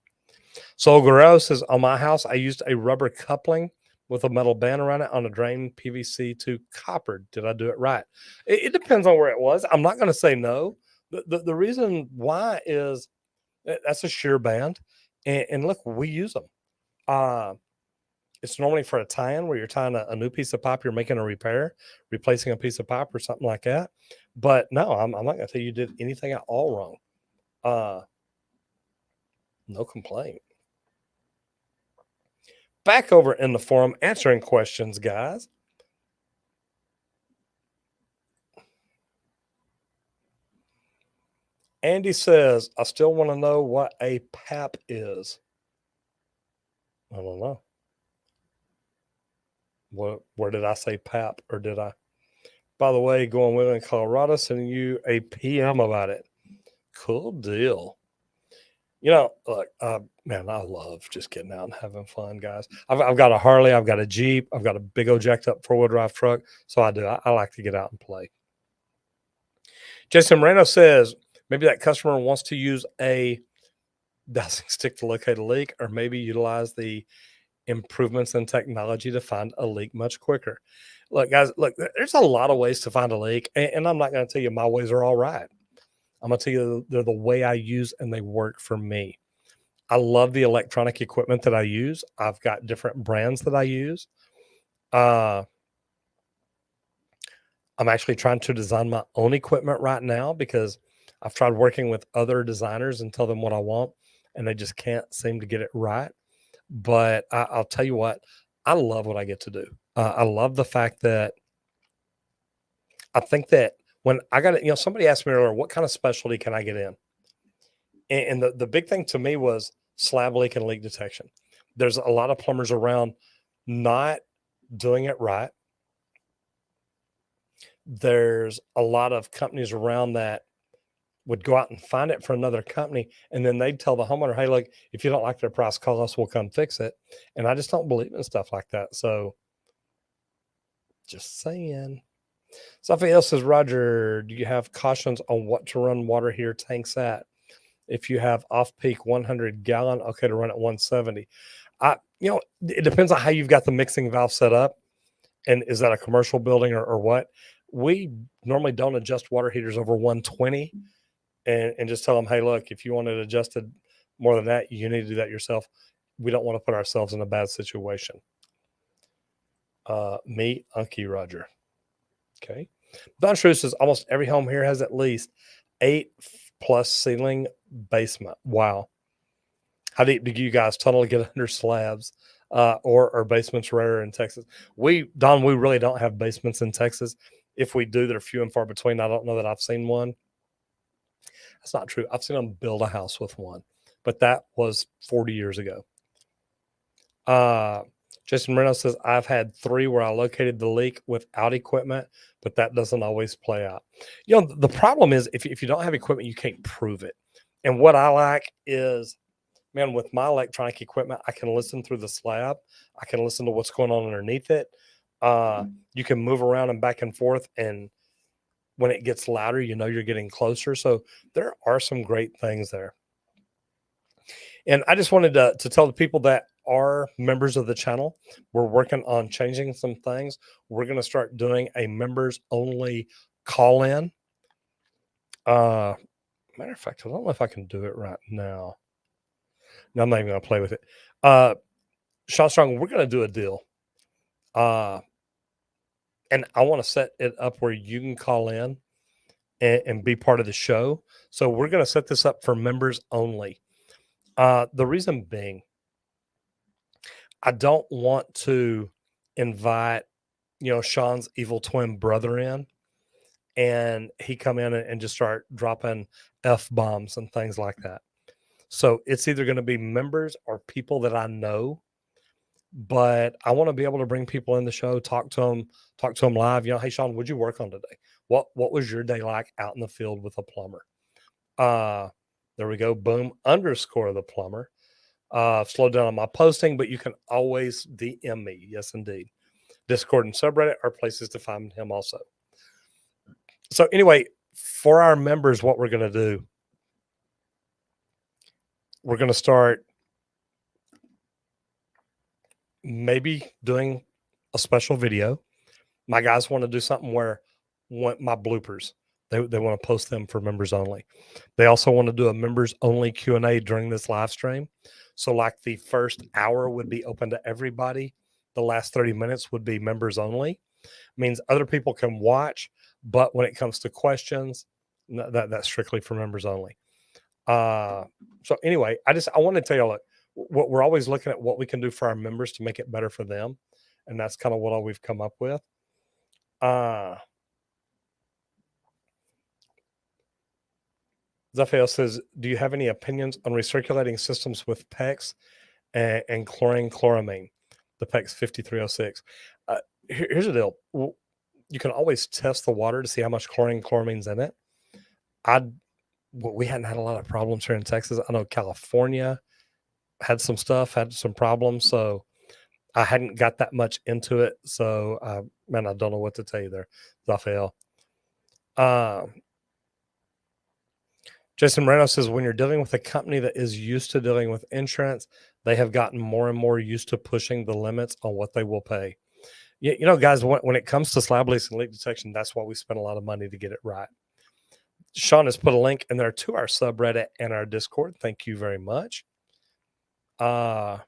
So Guerrero says, on my house, I used a rubber coupling with a metal band around it on a drain PVC to copper. Did I do it right? It depends on where it was. I'm not going to say no. The reason why is that's a shear band. And look, we use them. It's normally for a tie-in where you're tying a new piece of pipe, you're making a repair, replacing a piece of pipe or something like that. But no, I'm not going to tell you did anything at all wrong. No complaint. Back over in the forum, answering questions, guys. Andy says, I still want to know what a PAP is. I don't know. Where did I say PAP, or did I? By the way, going with in Colorado, sending you a PM about it. Cool deal. Look, man, I love just getting out and having fun, guys. I've got a Harley, I've got a Jeep, I've got a big old jacked up 4-wheel drive truck. So I do. I like to get out and play. Jason Moreno says, maybe that customer wants to use a dowsing stick to locate a leak, or maybe utilize the improvements in technology to find a leak much quicker. Look, guys, there's a lot of ways to find a leak, and I'm not going to tell you my ways are all right. I'm going to tell you they're the way I use, and they work for me. I love the electronic equipment that I use. I've got different brands that I use. I'm actually trying to design my own equipment right now because I've tried working with other designers and tell them what I want, and they just can't seem to get it right. But I'll tell you what, I love what I get to do. I love the fact that I think that when I got it, somebody asked me earlier, what kind of specialty can I get in? And the big thing to me was slab leak and leak detection. There's a lot of plumbers around not doing it right. There's a lot of companies around that would go out and find it for another company, and then they'd tell the homeowner, hey, look, if you don't like their price, call us, we'll come fix it. And I just don't believe in stuff like that. So just saying. Something else says, Roger, do you have cautions on what to run water heater tanks at? If you have off-peak 100 gallon, okay, to run at 170. It depends on how you've got the mixing valve set up. And is that a commercial building or what? We normally don't adjust water heaters over 120 and just tell them, hey, look, if you want it adjusted more than that, you need to do that yourself. We don't want to put ourselves in a bad situation. Me, Unky Roger. Okay. Don Shrew says almost every home here has at least 8+ ceiling basement. Wow. How deep do you guys tunnel to get under slabs? Or basements rare in Texas? Don, we really don't have basements in Texas. If we do, they're few and far between. I don't know that I've seen one. That's not true. I've seen them build a house with one, but that was 40 years ago. Jason Moreno says, I've had 3 where I located the leak without equipment, but that doesn't always play out. The problem is if you don't have equipment, you can't prove it. And what I like is, man, with my electronic equipment, I can listen through the slab. I can listen to what's going on underneath it. You can move around and back and forth. And when it gets louder, you're getting closer. So there are some great things there. And I just wanted to tell the people that are members of the channel, we're working on changing some things. We're going to start doing a members only call in. Matter of fact, I don't know if I can do it right now. No, I'm not even going to play with it. Sean Strong, we're going to do a deal. And I want to set it up where you can call in and be part of the show. So we're going to set this up for members only. The reason being, I don't want to invite, Sean's evil twin brother in and he come in and just start dropping F-bombs and things like that. So it's either going to be members or people that I know, but I want to be able to bring people in the show, talk to them live. Hey, Sean, what'd you work on today? What was your day like out in the field with a plumber? There we go. Boom, _ the plumber. Slow down on my posting, but you can always DM me. Yes, indeed. Discord and subreddit are places to find him also. So anyway, for our members, what we're going to do, we're going to start maybe doing a special video. My guys want to do something where my bloopers, they want to post them for members only. They also want to do a members only Q&A during this live stream. So like the first hour would be open to everybody. The last 30 minutes would be members only. Means other people can watch, but when it comes to questions, that's strictly for members only. So anyway, I want to tell you, look, we're always looking at what we can do for our members to make it better for them. And that's kind of what all we've come up with. Zaphael says, do you have any opinions on recirculating systems with PEX and chloramine, the PEX 5306? Here's the deal. You can always test the water to see how much chloramine's in it. We hadn't had a lot of problems here in Texas. I know California had some problems. So I hadn't got that much into it. So, man, I don't know what to tell you there, Zaphael. Jason Moreno says, when you're dealing with a company that is used to dealing with insurance, they have gotten more and more used to pushing the limits on what they will pay. Guys, when it comes to slab leaks and leak detection, that's why we spend a lot of money to get it right. Sean has put a link in there to our subreddit and our Discord. Thank you very much. Zaphael,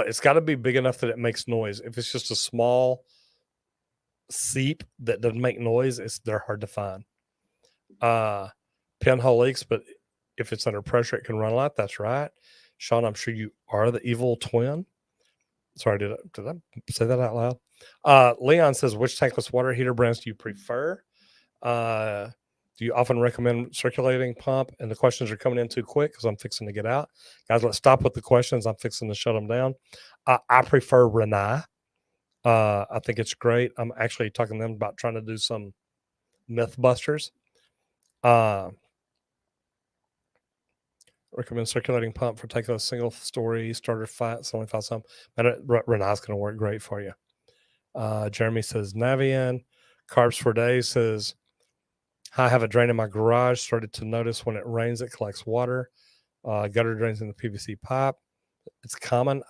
it's got to be big enough that it makes noise. If it's just a small seep that doesn't make noise, they're hard to find. Pinhole leaks, but if it's under pressure, it can run a lot. That's right. Sean, I'm sure you are the evil twin. Sorry, did I say that out loud? Leon says, which tankless water heater brands do you prefer? Do you often recommend circulating pump? And the questions are coming in too quick because I'm fixing to get out. Guys, let's stop with the questions. I'm fixing to shut them down. I prefer Renai. I think it's great. I'm actually talking to them about trying to do some Mythbusters. Recommend circulating pump for taking a single story starter fight. It's only 5 some. Renai's going to work great for you. Jeremy says Navian. Carbs for Days says, I have a drain in my garage. Started to notice when it rains, it collects water. Gutter drains in the PVC pipe. It's common.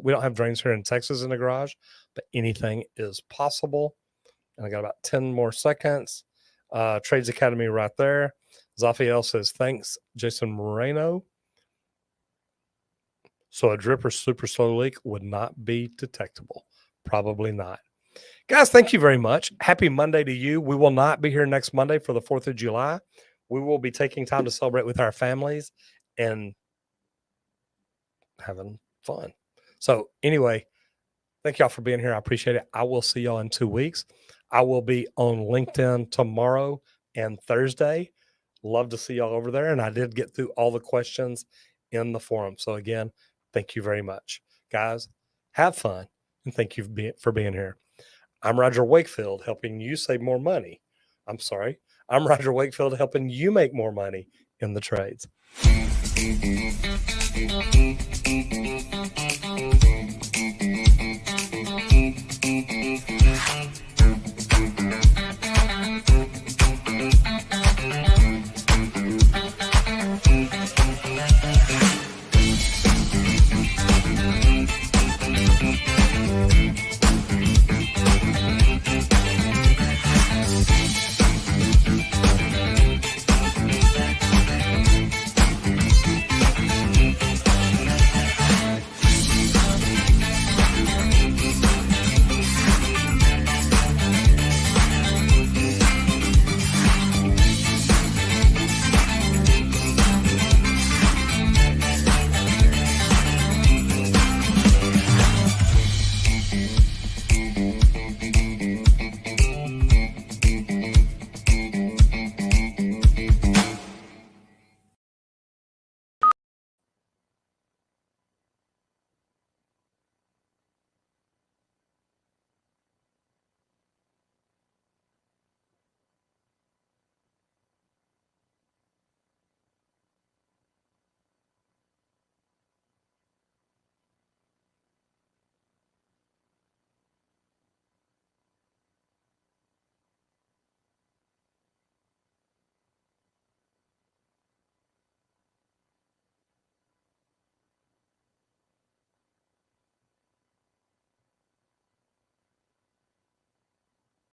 We don't have drains here in Texas in the garage, but anything is possible. And I got about 10 more seconds. Trades Academy right there. Zaphael says, thanks, Jason Moreno. So a drip or super slow leak would not be detectable. Probably not. Guys, thank you very much. Happy Monday to you. We will not be here next Monday for the 4th of July. We will be taking time to celebrate with our families and having fun. So anyway, thank y'all for being here. I appreciate it. I will see y'all in 2 weeks. I will be on LinkedIn tomorrow and Thursday. Love to see y'all over there. And I did get through all the questions in the forum. So again, thank you very much. Guys, have fun. And thank you for being here. I'm Roger Wakefield, helping you save more money. I'm Roger Wakefield, helping you make more money in the trades.